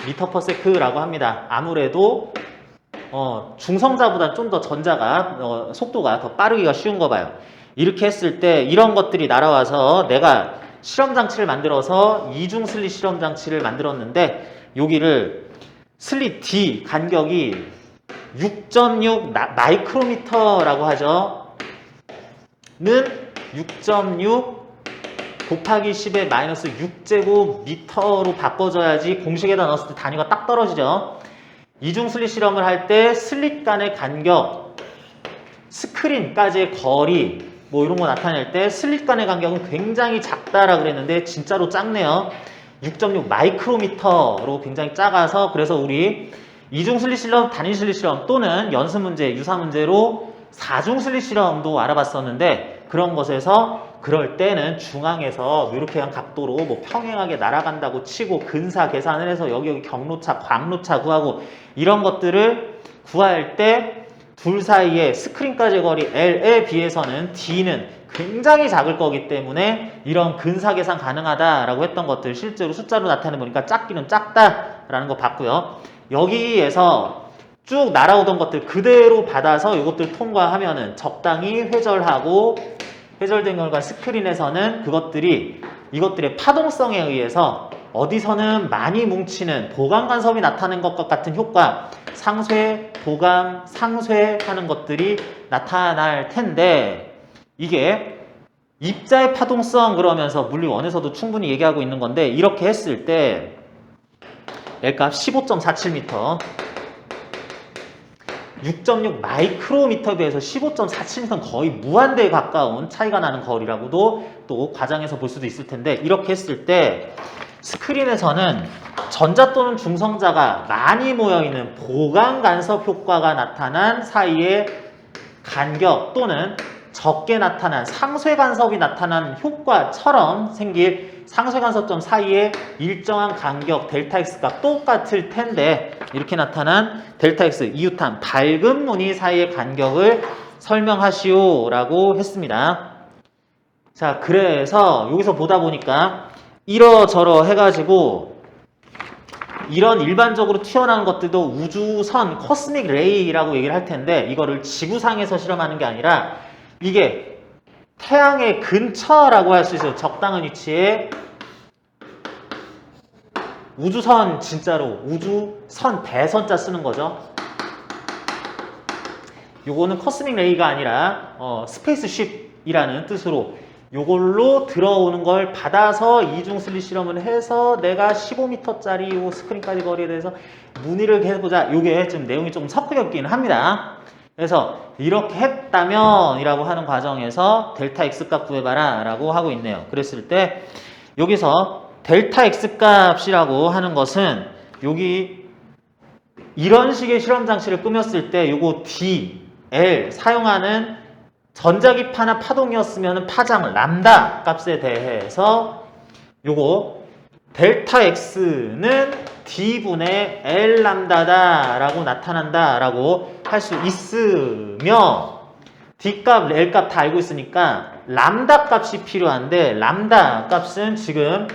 미터/s라고 합니다. 아무래도 중성자보다 좀 더 전자가 속도가 더 빠르기가 쉬운 거 봐요. 이렇게 했을 때 이런 것들이 날아와서 내가 실험장치를 만들어서 이중 슬릿 실험장치를 만들었는데 여기를 슬릿 D 간격이 6.6 마이크로미터라고 하죠. 는 6.6 곱하기 10의 마이너스 6제곱 미터로 바꿔줘야지 공식에다 넣었을 때 단위가 딱 떨어지죠. 이중 슬릿 실험을 할 때 슬릿 간의 간격, 스크린까지의 거리 뭐 이런 거 나타낼 때 슬릿 간의 간격은 굉장히 작다라 그랬는데 진짜로 작네요. 6.6 마이크로미터로 굉장히 작아서 그래서 우리 이중 슬릿 실험, 단위 슬릿 실험 또는 연습 문제, 유사 문제로 4중 슬릿 실험도 알아봤었는데 그런 것에서 그럴 때는 중앙에서 이렇게 한 각도로 뭐 평행하게 날아간다고 치고 근사 계산을 해서 여기 경로차, 광로차 구하고 이런 것들을 구할 때 둘 사이의 스크린까지의 거리 L에 비해서는 D는 굉장히 작을 거기 때문에 이런 근사 계산 가능하다라고 했던 것들 실제로 숫자로 나타내 보니까 작기는 작다라는 거 봤고요. 여기에서 쭉 날아오던 것들 그대로 받아서 이것들 통과하면은 적당히 회절하고 회절된 결과 스크린에서는 이것들의 파동성에 의해서 어디서는 많이 뭉치는 보강 간섭이 나타나는 것과 같은 효과, 상쇄, 보강, 상쇄하는 것들이 나타날 텐데 이게 입자의 파동성 그러면서 물리1에서도 충분히 얘기하고 있는 건데 이렇게 했을 때 L값 15.47m 6.6 마이크로미터에 비해서 15.47m는 거의 무한대에 가까운 차이가 나는 거리라고도 또 과장해서 볼 수도 있을 텐데 이렇게 했을 때 스크린에서는 전자 또는 중성자가 많이 모여있는 보강 간섭 효과가 나타난 사이의 간격 또는 적게 나타난 상쇄 간섭이 나타난 효과처럼 생길 상쇄 간섭점 사이에 일정한 간격 델타 X가 똑같을 텐데 이렇게 나타난 델타 X 이웃한 밝은 무늬 사이의 간격을 설명하시오 라고 했습니다. 자, 그래서 여기서 보다 보니까 이러저러 해가지고 이런 일반적으로 튀어나오는 것들도 우주선 코스믹 레이라고 얘기를 할 텐데 이거를 지구상에서 실험하는 게 아니라 이게 태양의 근처라고 할 수 있어요. 적당한 위치에 우주선 진짜로 우주선 대선자 쓰는 거죠. 요거는 코스믹 레이가 아니라 스페이스쉽이라는 뜻으로 요걸로 들어오는 걸 받아서 이중 슬릿 실험을 해서 내가 15m짜리 요 스크린까지 거리에 대해서 문의를 해보자. 요게 지금 내용이 조금 섞여있기는 합니다. 그래서 이렇게 했다면 이라고 하는 과정에서 델타 X값 구해봐라 라고 하고 있네요. 그랬을 때 여기서 델타 X값이라고 하는 것은 여기 이런 식의 실험 장치를 꾸몄을 때 요거 D, L 사용하는 전자기파나 파동이었으면 파장 람다 값에 대해서 요거 델타 X는 D분의 L 람다다 라고 나타난다 라고 할 수 있으며 D값, L값 다 알고 있으니까 람다 값이 필요한데 람다 값은 지금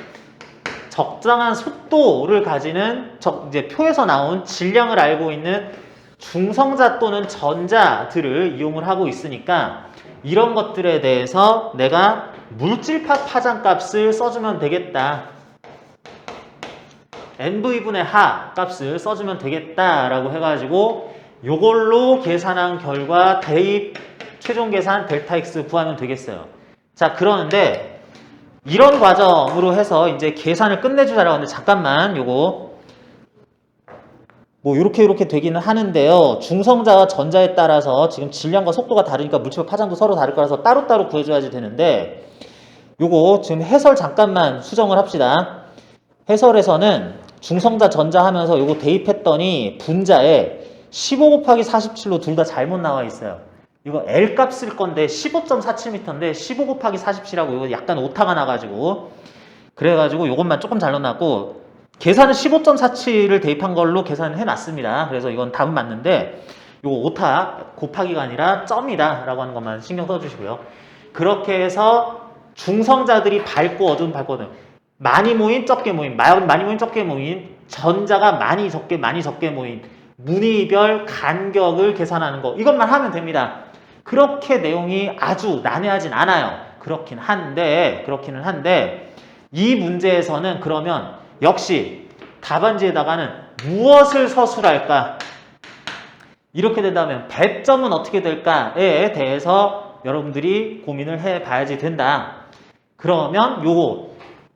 적정한 속도를 가지는 이제 표에서 나온 질량을 알고 있는 중성자 또는 전자들을 이용을 하고 있으니까 이런 것들에 대해서 내가 물질파 파장 값을 써주면 되겠다. NV분의 하 값을 써주면 되겠다라고 해가지고 요걸로 계산한 결과 대입 최종 계산 델타 X 구하면 되겠어요. 자, 그러는데 이런 과정으로 해서 이제 계산을 끝내주자라고 하는데 잠깐만 요거 뭐 이렇게 되기는 하는데요. 중성자와 전자에 따라서 지금 질량과 속도가 다르니까 물질파 파장도 서로 다를 거라서 따로따로 구해줘야지 되는데 요거 지금 해설 잠깐만 수정을 합시다. 해설에서는 중성자 전자 하면서 요거 대입했더니 분자에 15 곱하기 47로 둘 다 잘못 나와 있어요. 이거 L 값 쓸 건데 15.47m인데 15 곱하기 47이라고 이거 약간 오타가 나가지고 그래가지고 요것만 조금 잘못 났고 계산은 15.47을 대입한 걸로 계산을 해놨습니다. 그래서 이건 답은 맞는데 요거 오타 곱하기가 아니라 점이다 라고 하는 것만 신경 써주시고요. 그렇게 해서 중성자들이 밝고 어두운 많이 모인 적게 모인 많이 모인 적게 모인 전자가 많이 적게 모인 무늬별 간격을 계산하는 거 이것만 하면 됩니다. 그렇게 내용이 아주 난해하진 않아요. 그렇기는 한데 이 문제에서는 그러면 역시 답안지에다가는 무엇을 서술할까? 이렇게 된다면 배점은 어떻게 될까에 대해서 여러분들이 고민을 해봐야지 된다. 그러면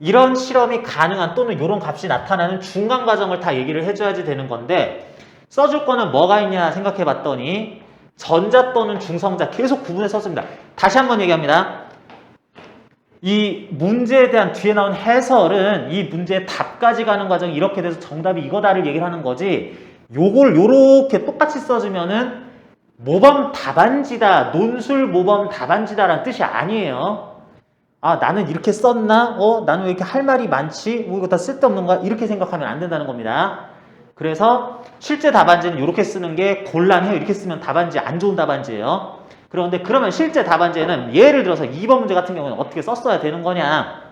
이런 실험이 가능한 또는 이런 값이 나타나는 중간 과정을 다 얘기를 해줘야지 되는 건데 써줄 거는 뭐가 있냐 생각해 봤더니 전자 또는 중성자 계속 구분해서 썼습니다. 다시 한번 얘기합니다. 이 문제에 대한 뒤에 나온 해설은 이 문제의 답까지 가는 과정이 이렇게 돼서 정답이 이거다를 얘기를 하는 거지 요걸 요렇게 똑같이 써주면은 모범 답안지다, 논술 모범 답안지다라는 뜻이 아니에요. 아, 나는 이렇게 썼나? 나는 왜 이렇게 할 말이 많지? 이거 다 쓸데없는가? 이렇게 생각하면 안 된다는 겁니다. 그래서 실제 답안지는 이렇게 쓰는 게 곤란해요. 이렇게 쓰면 답안지 안 좋은 답안지예요. 그런데 그러면 실제 답안지에는 예를 들어서 2번 문제 같은 경우는 어떻게 썼어야 되는 거냐.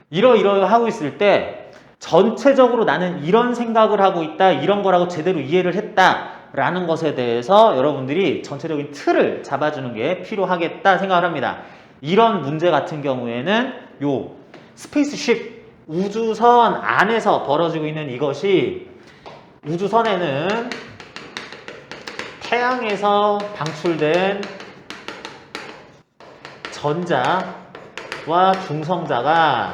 이러하고 있을 때 전체적으로 나는 이런 생각을 하고 있다. 이런 거라고 제대로 이해를 했다라는 것에 대해서 여러분들이 전체적인 틀을 잡아주는 게 필요하겠다 생각을 합니다. 이런 문제 같은 경우에는 요 스페이스쉽 우주선 안에서 벌어지고 있는 이것이 우주선에는 태양에서 방출된 전자와 중성자가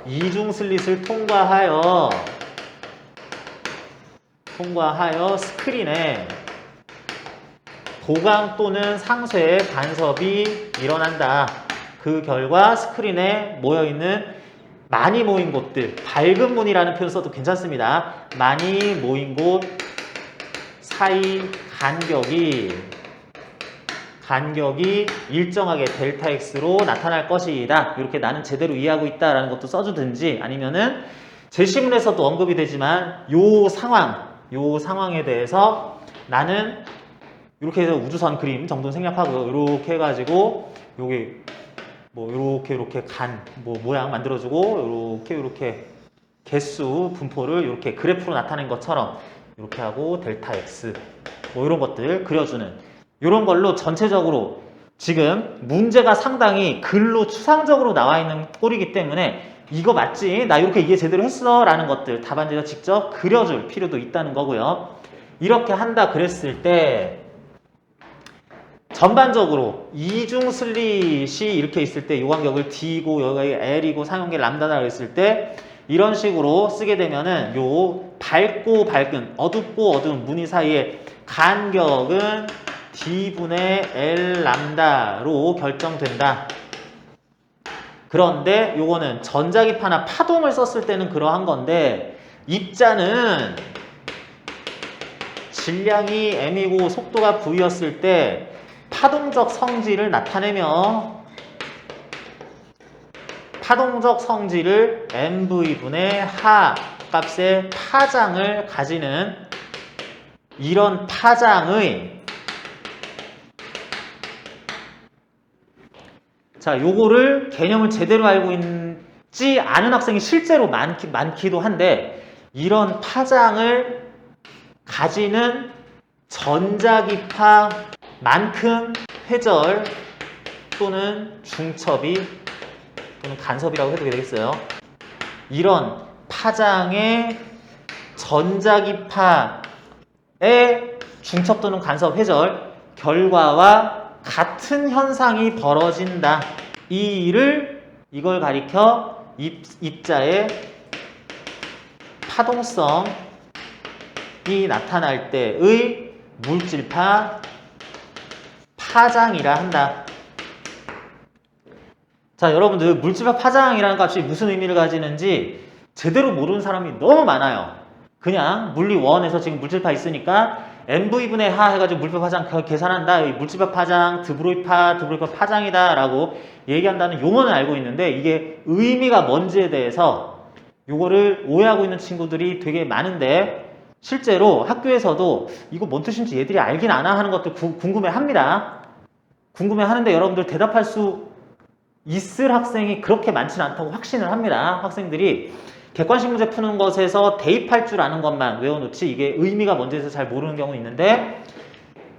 이중 슬릿을 통과하여 스크린에 보강 또는 상쇄 간섭이 일어난다. 그 결과 스크린에 모여있는 많이 모인 곳들, 밝은 문이라는 표현 써도 괜찮습니다. 많이 모인 곳 사이 간격이 일정하게 델타 X로 나타날 것이다. 이렇게 나는 제대로 이해하고 있다라는 것도 써주든지, 아니면은 제시문에서도 언급이 되지만 요 상황에 대해서 나는 이렇게 해서 우주선 그림 정도 생략하고 이렇게 해가지고 여기 뭐 이렇게 모양 만들어주고 이렇게 개수 분포를 이렇게 그래프로 나타낸 것처럼 이렇게 하고 델타 X 뭐 이런 것들 그려주는, 이런 걸로 전체적으로 지금 문제가 상당히 글로 추상적으로 나와 있는 꼴이기 때문에 이거 맞지? 나 이렇게 이해 제대로 했어? 라는 것들 답안지에서 직접 그려줄 필요도 있다는 거고요. 이렇게 한다 그랬을 때 전반적으로 이중 슬릿이 이렇게 있을 때 요 간격을 D고 여기 L이고 사용계 람다다 그랬을 때 이런 식으로 쓰게 되면은 요 밝고 밝은 어둡고 어두운 무늬 사이의 간격은 D분의 L 람다로 결정된다. 그런데 요거는 전자기파나 파동을 썼을 때는 그러한 건데, 입자는 질량이 m이고 속도가 v였을 때 파동적 성질을 나타내며 파동적 성질을 mv분의 하 값의 파장을 가지는 이런 파장의 자, 요거를 개념을 제대로 알고 있지 않은 학생이 실제로 많기도 한데, 이런 파장을 가지는 전자기파만큼 회절 또는 중첩이 또는 간섭이라고 해도 되겠어요. 이런 파장의 전자기파의 중첩 또는 간섭 회절 결과와 같은 현상이 벌어진다. 이걸 가리켜 입자의 파동성이 나타날 때의 물질파 파장이라 한다. 자, 여러분들 물질파 파장이라는 값이 무슨 의미를 가지는지 제대로 모르는 사람이 너무 많아요. 그냥 물리 1에서 지금 물질파 있으니까 mv분의 하 해가지고 물질파 파장 계산한다. 물질파 파장, 드브로이파 파장이다 라고 얘기한다는 용어는 알고 있는데, 이게 의미가 뭔지에 대해서 요거를 오해하고 있는 친구들이 되게 많은데, 실제로 학교에서도 이거 뭔 뜻인지 얘들이 알긴 아나 하는 것들 궁금해합니다. 궁금해하는데 여러분들 대답할 수 있을 학생이 그렇게 많지는 않다고 확신을 합니다. 학생들이 객관식 문제 푸는 것에서 대입할 줄 아는 것만 외워놓지 이게 의미가 뭔지에서 잘 모르는 경우는 있는데,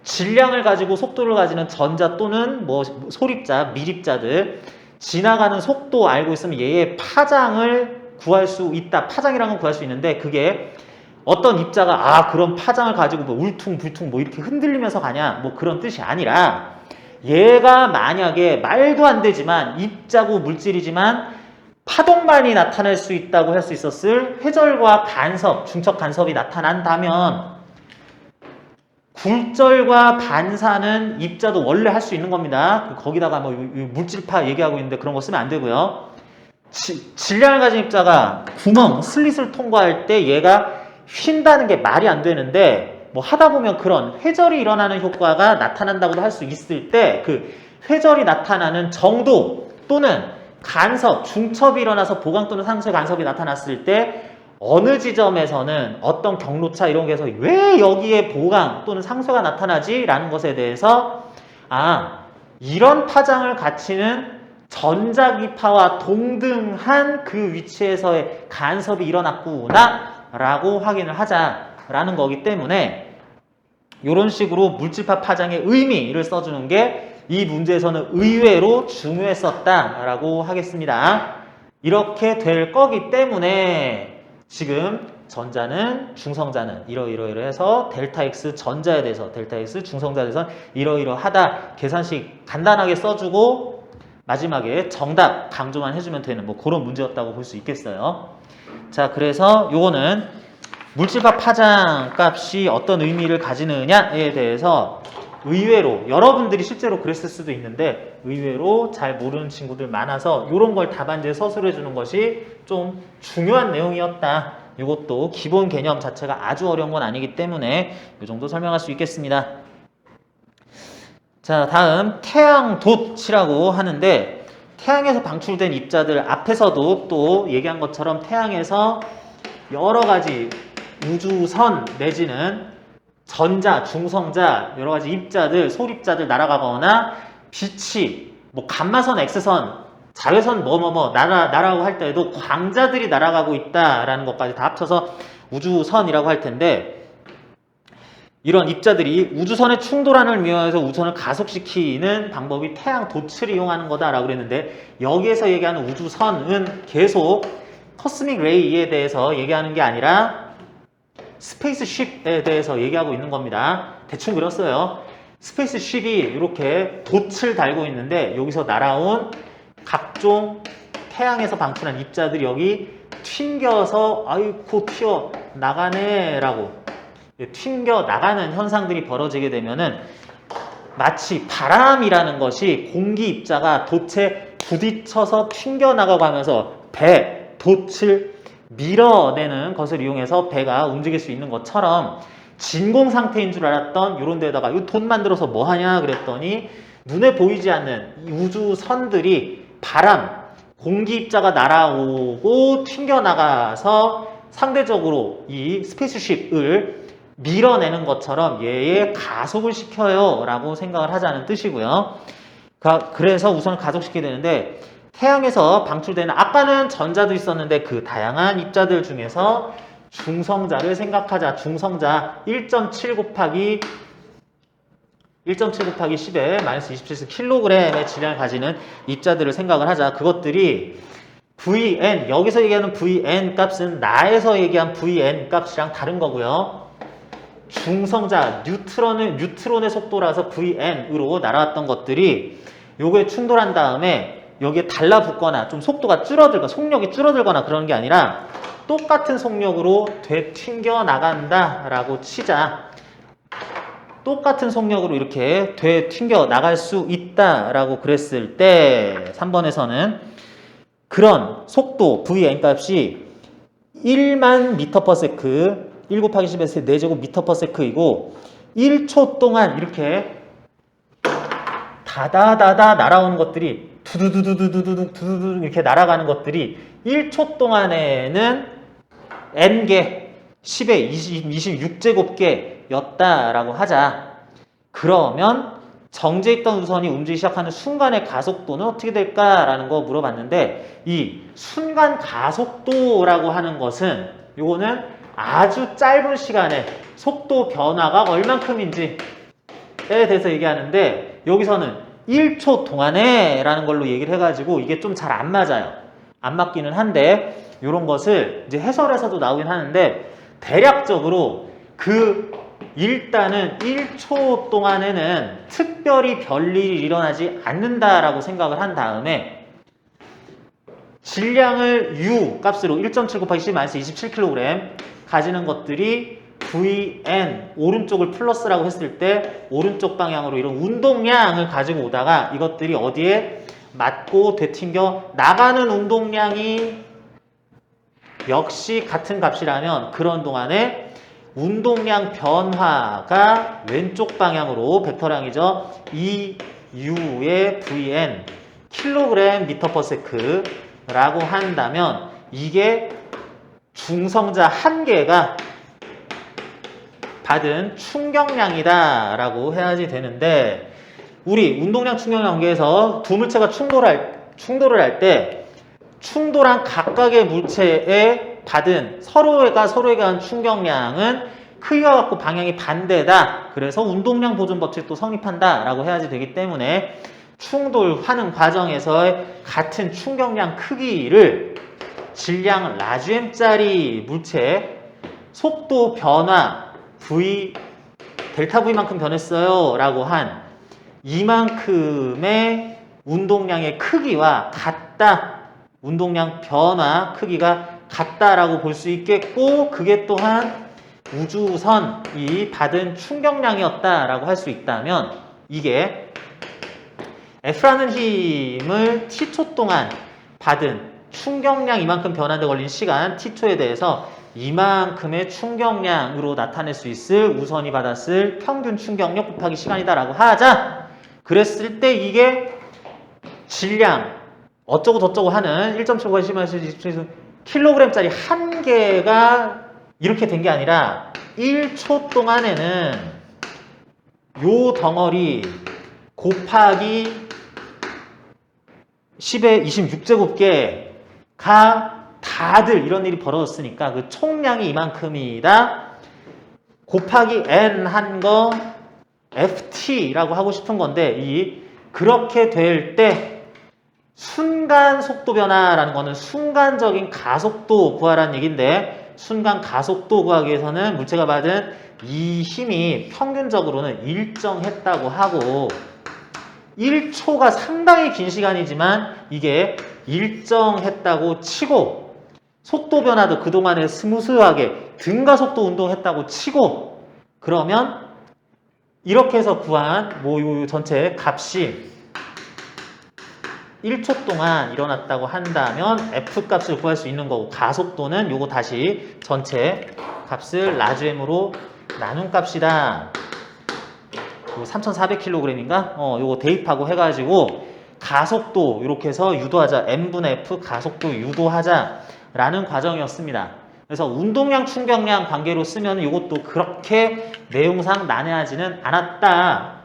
질량을 가지고 속도를 가지는 전자 또는 뭐 소립자, 미립자들 지나가는 속도 알고 있으면 얘의 파장을 구할 수 있다. 파장이라는 건 구할 수 있는데, 그게 어떤 입자가 그런 파장을 가지고 뭐 울퉁불퉁 뭐 이렇게 흔들리면서 가냐 뭐 그런 뜻이 아니라, 얘가 만약에 말도 안 되지만 입자고 물질이지만 파동만이 나타낼 수 있다고 할 수 있었을 회절과 간섭, 중첩 간섭이 나타난다면 굴절과 반사는 입자도 원래 할 수 있는 겁니다. 거기다가 뭐 물질파 얘기하고 있는데 그런 거 쓰면 안 되고요. 질량을 가진 입자가 구멍, 슬릿을 통과할 때 얘가 휜다는 게 말이 안 되는데, 뭐 하다 보면 그런 회절이 일어나는 효과가 나타난다고도 할 수 있을 때 그 회절이 나타나는 정도 또는 간섭, 중첩이 일어나서 보강 또는 상쇄 간섭이 나타났을 때 어느 지점에서는 어떤 경로차 이런 게서 왜 여기에 보강 또는 상쇄가 나타나지? 라는 것에 대해서 이런 파장을 갖추는 전자기파와 동등한 그 위치에서의 간섭이 일어났구나 라고 확인을 하자라는 거기 때문에 이런 식으로 물질파 파장의 의미를 써주는 게 이 문제에서는 의외로 중요했었다라고 하겠습니다. 이렇게 될 거기 때문에 지금 전자는 중성자는 이러이러해서 델타 X 전자에 대해서 델타 X 중성자에 대해서 이러이러하다 계산식 간단하게 써주고 마지막에 정답 강조만 해주면 되는 뭐 그런 문제였다고 볼 수 있겠어요. 자, 그래서 요거는 물질파 파장 값이 어떤 의미를 가지느냐에 대해서 의외로 여러분들이 실제로 그랬을 수도 있는데 의외로 잘 모르는 친구들 많아서 이런 걸 답안지에 서술해 주는 것이 좀 중요한 내용이었다. 이것도 기본 개념 자체가 아주 어려운 건 아니기 때문에 이 정도 설명할 수 있겠습니다. 자, 다음 태양돛이라고 하는데 태양에서 방출된 입자들 앞에서도 또 얘기한 것처럼 태양에서 여러 가지 우주선 내지는 전자, 중성자, 여러 가지 입자들, 소립자들 날아가거나 빛이 뭐 감마선, X선, 자외선 날아가고 할 때에도 광자들이 날아가고 있다라는 것까지 다 합쳐서 우주선이라고 할 텐데 이런 입자들이 우주선의 충돌안을 미화해서 우주선을 가속시키는 방법이 태양돛을 이용하는 거다라고 그랬는데 여기에서 얘기하는 우주선은 계속 코스믹 레이에 대해서 얘기하는 게 아니라 스페이스쉽에 대해서 얘기하고 있는 겁니다. 대충 그렸어요. 스페이스쉽이 이렇게 돛을 달고 있는데 여기서 날아온 각종 태양에서 방출한 입자들이 여기 튕겨서 아이고 튀어 나가네 라고 튕겨 나가는 현상들이 벌어지게 되면은 마치 바람이라는 것이 공기 입자가 돛에 부딪혀서 튕겨나가고 하면서 돛을 밀어내는 것을 이용해서 배가 움직일 수 있는 것처럼 진공 상태인 줄 알았던 이런 데다가 이 돛 만들어서 뭐 하냐 그랬더니 눈에 보이지 않는 우주선들이 바람, 공기 입자가 날아오고 튕겨나가서 상대적으로 이 스페이스쉽을 밀어내는 것처럼 얘의 가속을 시켜요 라고 생각을 하자는 뜻이고요. 그래서 우선을 가속시키게 되는데 태양에서 방출되는 아까는 전자도 있었는데 그 다양한 입자들 중에서 중성자를 생각하자. 중성자 1.7 곱하기 10에 마이너스 27kg의 질량을 가지는 입자들을 생각을 하자. 그것들이 Vn, 여기서 얘기하는 Vn 값은 나에서 얘기한 Vn 값이랑 다른 거고요. 중성자, 뉴트론의 속도라서 Vn으로 날아왔던 것들이 요거에 충돌한 다음에 여기에 달라붙거나 좀 속도가 줄어들거나 속력이 줄어들거나 그러는 게 아니라 똑같은 속력으로 되튕겨 나간다라고 치자. 똑같은 속력으로 이렇게 되튕겨 나갈 수 있다라고 그랬을 때 3번에서는 그런 속도 Vn 값이 1만 미터/s 1 곱하기 10에서 4제곱 미터/s이고 1초 동안 이렇게 다다다다 날아오는 것들이 두두두두두두두두 이렇게 날아가는 것들이 1초 동안에는 n개 10의 26제곱개였다라고 하자. 그러면 정지해 있던 우선이 움직이기 시작하는 순간의 가속도는 어떻게 될까라는 거 물어봤는데 이 순간 가속도라고 하는 것은 요거는 아주 짧은 시간에 속도 변화가 얼만큼인지에 대해서 얘기하는데 여기서는 1초 동안에 라는 걸로 얘기를 해가지고 이게 좀 잘 안 맞아요. 안 맞기는 한데 이런 것을 이제 해설에서도 나오긴 하는데 대략적으로 일단은 1초 동안에는 특별히 별일이 일어나지 않는다라고 생각을 한 다음에 질량을 U 값으로 1.7 곱하기 10-27kg 가지는 것들이 Vn 오른쪽을 플러스라고 했을 때 오른쪽 방향으로 이런 운동량을 가지고 오다가 이것들이 어디에 맞고 되튕겨 나가는 운동량이 역시 같은 값이라면 그런 동안에 운동량 변화가 왼쪽 방향으로 벡터량이죠. EU의 Vn 킬로그램 미터/s라고 한다면 이게 중성자 한 개가 받은 충격량이다 라고 해야지 되는데 우리 운동량 충격량 관계에서 두 물체가 충돌을 할 때 충돌한 각각의 물체에 받은 서로에게 한 충격량은 크기가 같고 방향이 반대다. 그래서 운동량 보존 법칙도 성립한다 라고 해야지 되기 때문에 충돌하는 과정에서의 같은 충격량 크기를 질량 라지 m짜리 물체 속도 변화 v 델타 V만큼 변했어요 라고 한 이만큼의 운동량의 크기와 같다. 운동량 변화 크기가 같다라고 볼 수 있겠고 그게 또한 우주선이 받은 충격량이었다라고 할 수 있다면 이게 F라는 힘을 T초 동안 받은 충격량 이만큼 변화에 걸린 시간 T초에 대해서 이만큼의 충격량으로 나타낼 수 있을 우선이 받았을 평균 충격력 곱하기 시간이다라고 하자. 그랬을 때 이게 질량 어쩌고 저쩌고 하는 1.75가 심하실 킬로그램짜리 한 개가 이렇게 된 게 아니라 1초 동안에는 요 덩어리 곱하기 10의 26제곱계가 다들 이런 일이 벌어졌으니까 그 총량이 이만큼이다. 곱하기 n 한 거 ft라고 하고 싶은 건데 그렇게 될 때 순간 속도 변화라는 거는 순간적인 가속도 구하라는 얘기인데 순간 가속도 구하기 위해서는 물체가 받은 이 힘이 평균적으로는 일정했다고 하고 1초가 상당히 긴 시간이지만 이게 일정했다고 치고 속도 변화도 그동안에 스무스하게 등가속도 운동했다고 치고 그러면 이렇게 해서 구한 요 전체 값이 1초 동안 일어났다고 한다면 F값을 구할 수 있는 거고 가속도는 요거 다시 전체 값을 라지 m으로 나눈 값이다. 3,400kg인가? 요거 대입하고 해가지고 가속도 이렇게 해서 유도하자. m분의 F 가속도 유도하자 라는 과정이었습니다. 그래서 운동량 충격량 관계로 쓰면 이것도 그렇게 내용상 난해하지는 않았다.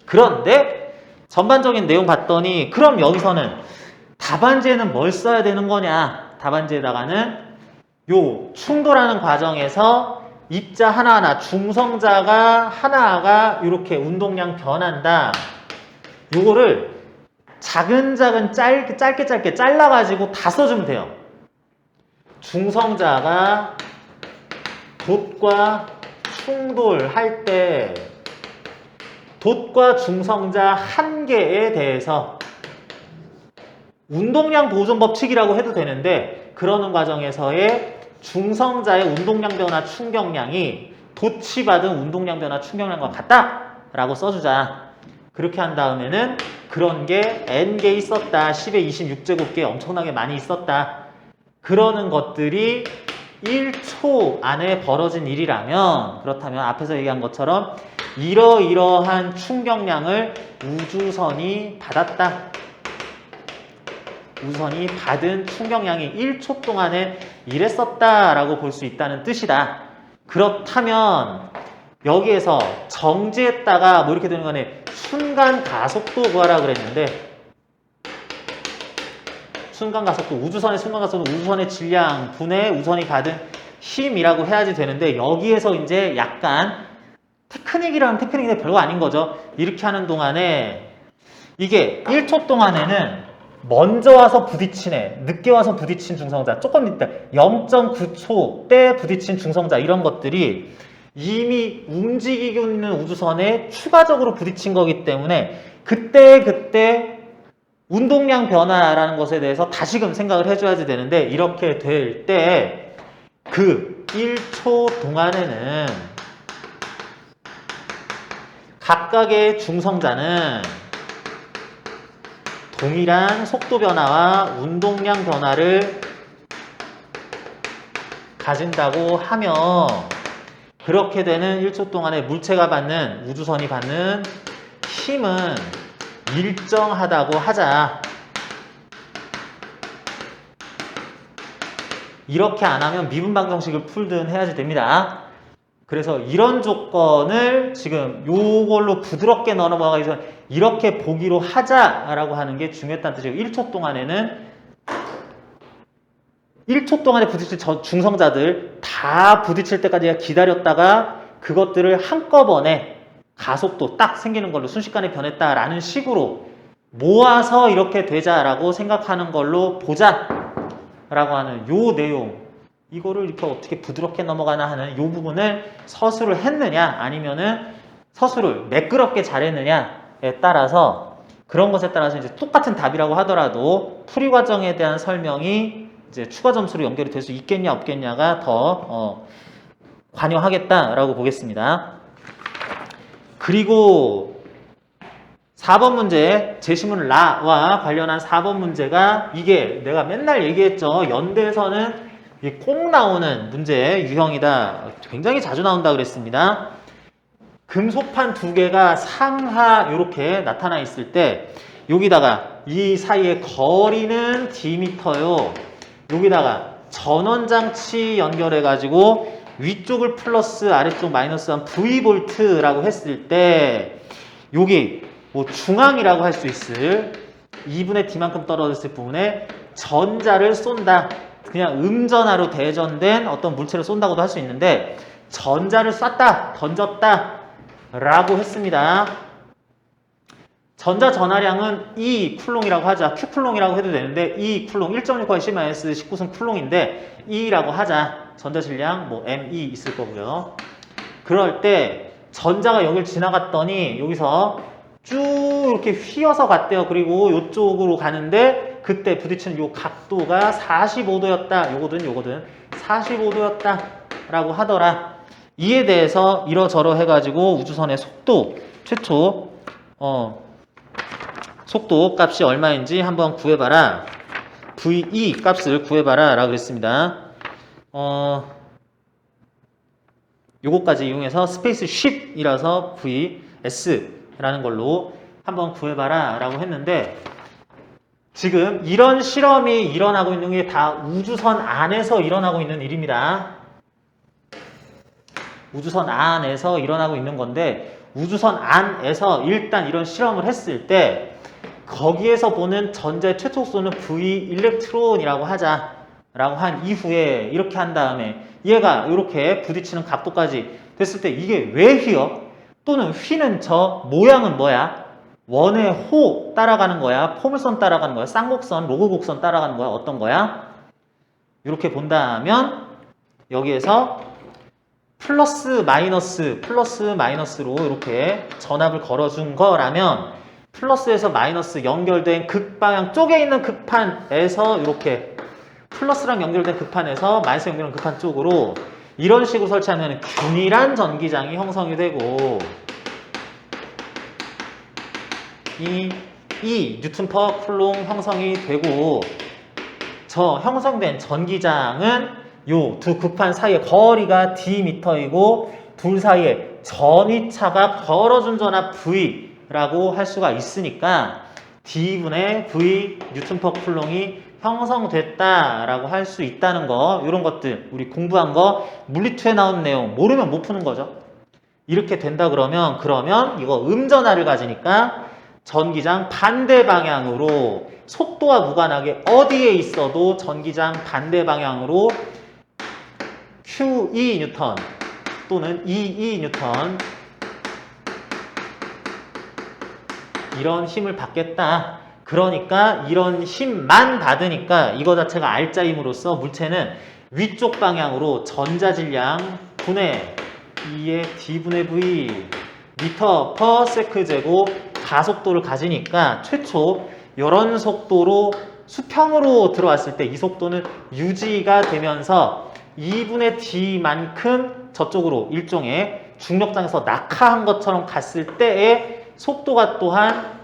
그런데 전반적인 내용 봤더니 그럼 여기서는 답안지에는 뭘 써야 되는 거냐? 답안지에다가는 요 충돌하는 과정에서 입자 하나하나 중성자가 하나가 이렇게 운동량 변한다. 요거를 작은 짧게 잘라가지고 다 써주면 돼요. 중성자가 돛과 충돌할 때 돛과 중성자 한 개에 대해서 운동량 보존 법칙이라고 해도 되는데 그러는 과정에서의 중성자의 운동량 변화 충격량이 돛이 받은 운동량 변화 충격량과 같다 라고 써주자. 그렇게 한 다음에는 그런 게 n개 있었다. 10의 26제곱개 엄청나게 많이 있었다. 그러는 것들이 1초 안에 벌어진 일이라면 그렇다면 앞에서 얘기한 것처럼 이러이러한 충격량을 우주선이 받았다. 우주선이 받은 충격량이 1초 동안에 이랬었다라고 볼 수 있다는 뜻이다. 그렇다면 여기에서 정지했다가 뭐 이렇게 되는 거네. 순간 가속도 구하라 그랬는데 순간 가속도, 우주선의 순간 가속도 우주선의 질량 분의 우주선이 받은 힘이라고 해야지 되는데 여기에서 이제 약간 테크닉이라는 테크닉인데 별거 아닌 거죠. 이렇게 하는 동안에 이게 1초 동안에는 먼저 와서 부딪힌 애, 늦게 와서 부딪힌 중성자, 조금 이따 0.9초 때 부딪힌 중성자 이런 것들이 이미 움직이고 있는 우주선에 추가적으로 부딪힌 거기 때문에 그때 운동량 변화라는 것에 대해서 다시금 생각을 해줘야지 되는데 이렇게 될 때 그 1초 동안에는 각각의 중성자는 동일한 속도 변화와 운동량 변화를 가진다고 하며 그렇게 되는 1초 동안에 물체가 받는, 우주선이 받는 힘은 일정하다고 하자. 이렇게 안 하면 미분 방정식을 풀든 해야지 됩니다. 그래서 이런 조건을 지금 요걸로 부드럽게 넘어가기 위해서 이렇게 보기로 하자라고 하는 게 중요했다는 뜻이에요. 1초 동안에는 1초 동안에 부딪힐 중성자들 다 부딪힐 때까지 기다렸다가 그것들을 한꺼번에 가속도 딱 생기는 걸로 순식간에 변했다라는 식으로 모아서 이렇게 되자라고 생각하는 걸로 보자라고 하는 요 내용, 이거를 이렇게 어떻게 부드럽게 넘어가나 하는 요 부분을 서술을 했느냐 아니면은 서술을 매끄럽게 잘했느냐에 따라서, 그런 것에 따라서 이제 똑같은 답이라고 하더라도 풀이 과정에 대한 설명이 이제 추가 점수로 연결이 될 수 있겠냐 없겠냐가 더 관여하겠다라고 보겠습니다. 그리고 4번 문제, 제시문 라와 관련한 4번 문제가 이게 내가 맨날 얘기했죠. 연대에서는 꼭 나오는 문제 유형이다. 굉장히 자주 나온다 그랬습니다. 금속판 두 개가 상하 이렇게 나타나 있을 때 여기다가 이 사이의 거리는 dm요. 여기다가 전원장치 연결해 가지고 위쪽을 플러스 아래쪽 마이너스 한 V볼트라고 했을 때 여기 뭐 중앙이라고 할 수 있을 2분의 D만큼 떨어졌을 부분에 전자를 쏜다. 그냥 음전하로 대전된 어떤 물체를 쏜다고도 할 수 있는데 전자를 쐈다, 던졌다 라고 했습니다. 전자 전하량은 E 쿨롱이라고 하자. Q 쿨롱이라고 해도 되는데 E 쿨롱 1.6-10-19승 쿨롱인데 E라고 하자. 전자 질량 뭐 ME 있을 거고요. 그럴 때 전자가 여길 지나갔더니 여기서 쭉 이렇게 휘어서 갔대요. 그리고 이쪽으로 가는데 그때 부딪히는 요 각도가 45도였다. 요거든 45도였다 라고 하더라. 이에 대해서 이러저러 해가지고 우주선의 속도 최초 속도 값이 얼마인지 한번 구해봐라. VE 값을 구해봐라 라고 그랬습니다. 요거까지 이용해서 스페이스 쉽이라서 VS라는 걸로 한번 구해봐라 라고 했는데, 지금 이런 실험이 일어나고 있는 게 다 우주선 안에서 일어나고 있는 일입니다. 우주선 안에서 일어나고 있는 건데, 우주선 안에서 일단 이런 실험을 했을 때 거기에서 보는 전자의 최초 속도는 V 일렉트론이라고 하자 라고 한 이후에 이렇게 한 다음에 얘가 이렇게 부딪히는 각도까지 됐을 때 이게 왜 휘어? 또는 휘는 저 모양은 뭐야? 원의 호 따라가는 거야? 포물선 따라가는 거야? 쌍곡선, 로그곡선 따라가는 거야? 어떤 거야? 이렇게 본다면 여기에서 플러스 마이너스로 이렇게 전압을 걸어준 거라면 플러스에서 마이너스 연결된 극방향 쪽에 있는 극판에서 이렇게 플러스랑 연결된 극판에서 마이너스 연결된 극판 쪽으로 이런 식으로 설치하면 균일한 전기장이 형성이 되고 이 뉴턴 퍼 쿨롱 형성이 되고, 저 형성된 전기장은 요 두 극판 사이의 거리가 dm이고 둘 사이에 전위차가 걸어준 전압 V라고 할 수가 있으니까 D분의 V 뉴턴 퍼 쿨롱이 형성됐다라고 할 수 있다는 거, 이런 것들 우리 공부한 거 물리2에 나온 내용 모르면 못 푸는 거죠. 이렇게 된다 그러면 이거 음전하를 가지니까 전기장 반대 방향으로 속도와 무관하게 어디에 있어도 전기장 반대 방향으로 QE 뉴턴 또는 EE 뉴턴 이런 힘을 받겠다. 그러니까 이런 힘만 받으니까 이거 자체가 알짜임으로써 물체는 위쪽 방향으로 전자질량 분의 2의 D분의 V 미터 퍼 세크 제곱 가속도를 가지니까 최초 이런 속도로 수평으로 들어왔을 때 이 속도는 유지가 되면서 2분의 D만큼 저쪽으로 일종의 중력장에서 낙하한 것처럼 갔을 때의 속도가 또한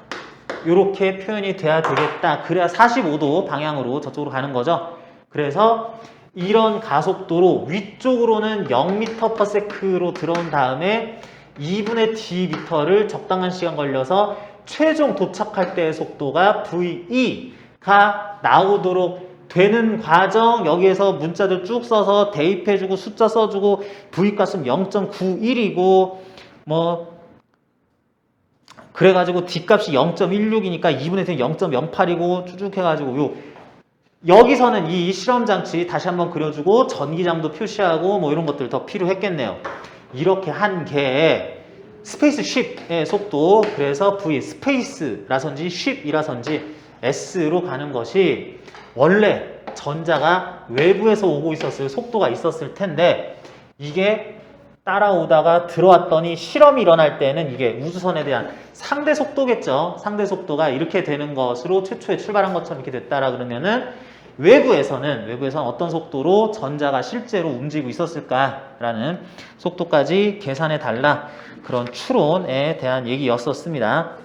이렇게 표현이 돼야 되겠다. 그래야 45도 방향으로 저쪽으로 가는 거죠. 그래서 이런 가속도로 위쪽으로는 0m/s로 들어온 다음에 2분의 dm를 적당한 시간 걸려서 최종 도착할 때의 속도가 VE가 나오도록 되는 과정 여기에서 문자들 쭉 써서 대입해주고 숫자 써주고 V값은 0.91이고 뭐 그래가지고 D값이 0.16이니까 2분의 D는 0.08이고 쭉 해가지고 여기서는 이 실험장치 다시 한번 그려주고 전기장도 표시하고 뭐 이런 것들 더 필요했겠네요. 이렇게 한 개의 스페이스 쉽의 속도, 그래서 V 스페이스라선지 쉽이라선지 S로 가는 것이 원래 전자가 외부에서 오고 있었을 속도가 있었을 텐데 이게 따라오다가 들어왔더니 실험이 일어날 때는 이게 우주선에 대한 상대 속도겠죠. 상대 속도가 이렇게 되는 것으로 최초에 출발한 것처럼 이렇게 됐다라 그러면은 외부에서는 어떤 속도로 전자가 실제로 움직이고 있었을까라는 속도까지 계산해 달라, 그런 추론에 대한 얘기였었습니다.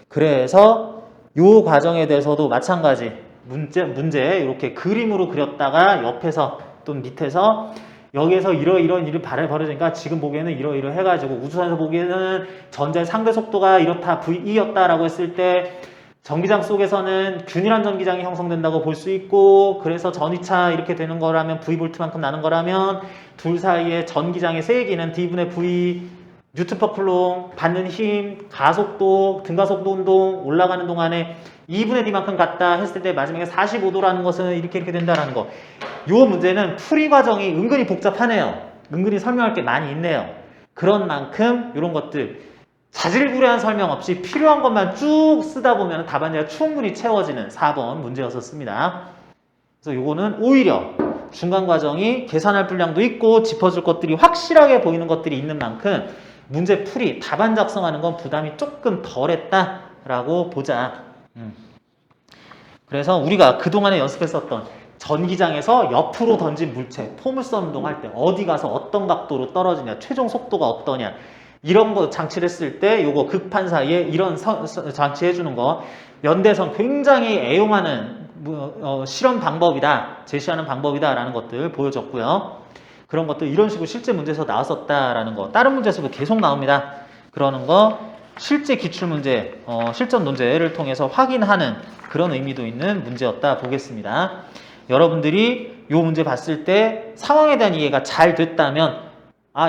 그래서 이 과정에 대해서도 마찬가지 문제 이렇게 그림으로 그렸다가 옆에서 또 밑에서 여기에서 이런 일이 벌어지니까 지금 보기에는 이러 해가지고 우주선에서 보기에는 전자의 상대 속도가 이렇다 VE였다라고 했을 때 전기장 속에서는 균일한 전기장이 형성된다고 볼 수 있고, 그래서 전위차 이렇게 되는 거라면 V볼트만큼 나는 거라면 둘 사이의 전기장의 세기는 D분의 V 뉴턴/쿨롱, 받는 힘, 가속도, 등가속도 운동 올라가는 동안에 2분의 D만큼 같다 했을 때 마지막에 45도라는 것은 이렇게 된다라는 거. 요 문제는 풀이 과정이 은근히 복잡하네요. 은근히 설명할 게 많이 있네요. 그런 만큼 이런 것들 자질구레한 설명 없이 필요한 것만 쭉 쓰다 보면 답안지가 충분히 채워지는 4번 문제였었습니다. 그래서 요거는 오히려 중간 과정이 계산할 분량도 있고 짚어줄 것들이 확실하게 보이는 것들이 있는 만큼 문제 풀이 답안 작성하는 건 부담이 조금 덜했다라고 보자. 그래서 우리가 그동안에 연습했었던 전기장에서 옆으로 던진 물체, 포물선 운동할 때 어디 가서 어떤 각도로 떨어지냐, 최종 속도가 어떠냐, 이런 거 장치를 했을 때 요거 극판 사이에 이런 장치 해주는 거 연대선 굉장히 애용하는 실험 방법이다, 제시하는 방법이다라는 것들 보여줬고요. 그런 것들 이런 식으로 실제 문제에서 나왔었다라는 거, 다른 문제에서도 계속 나옵니다. 그러는 거 실제 기출문제, 실전 논제를 통해서 확인하는 그런 의미도 있는 문제였다 보겠습니다. 여러분들이 이 문제 봤을 때 상황에 대한 이해가 잘 됐다면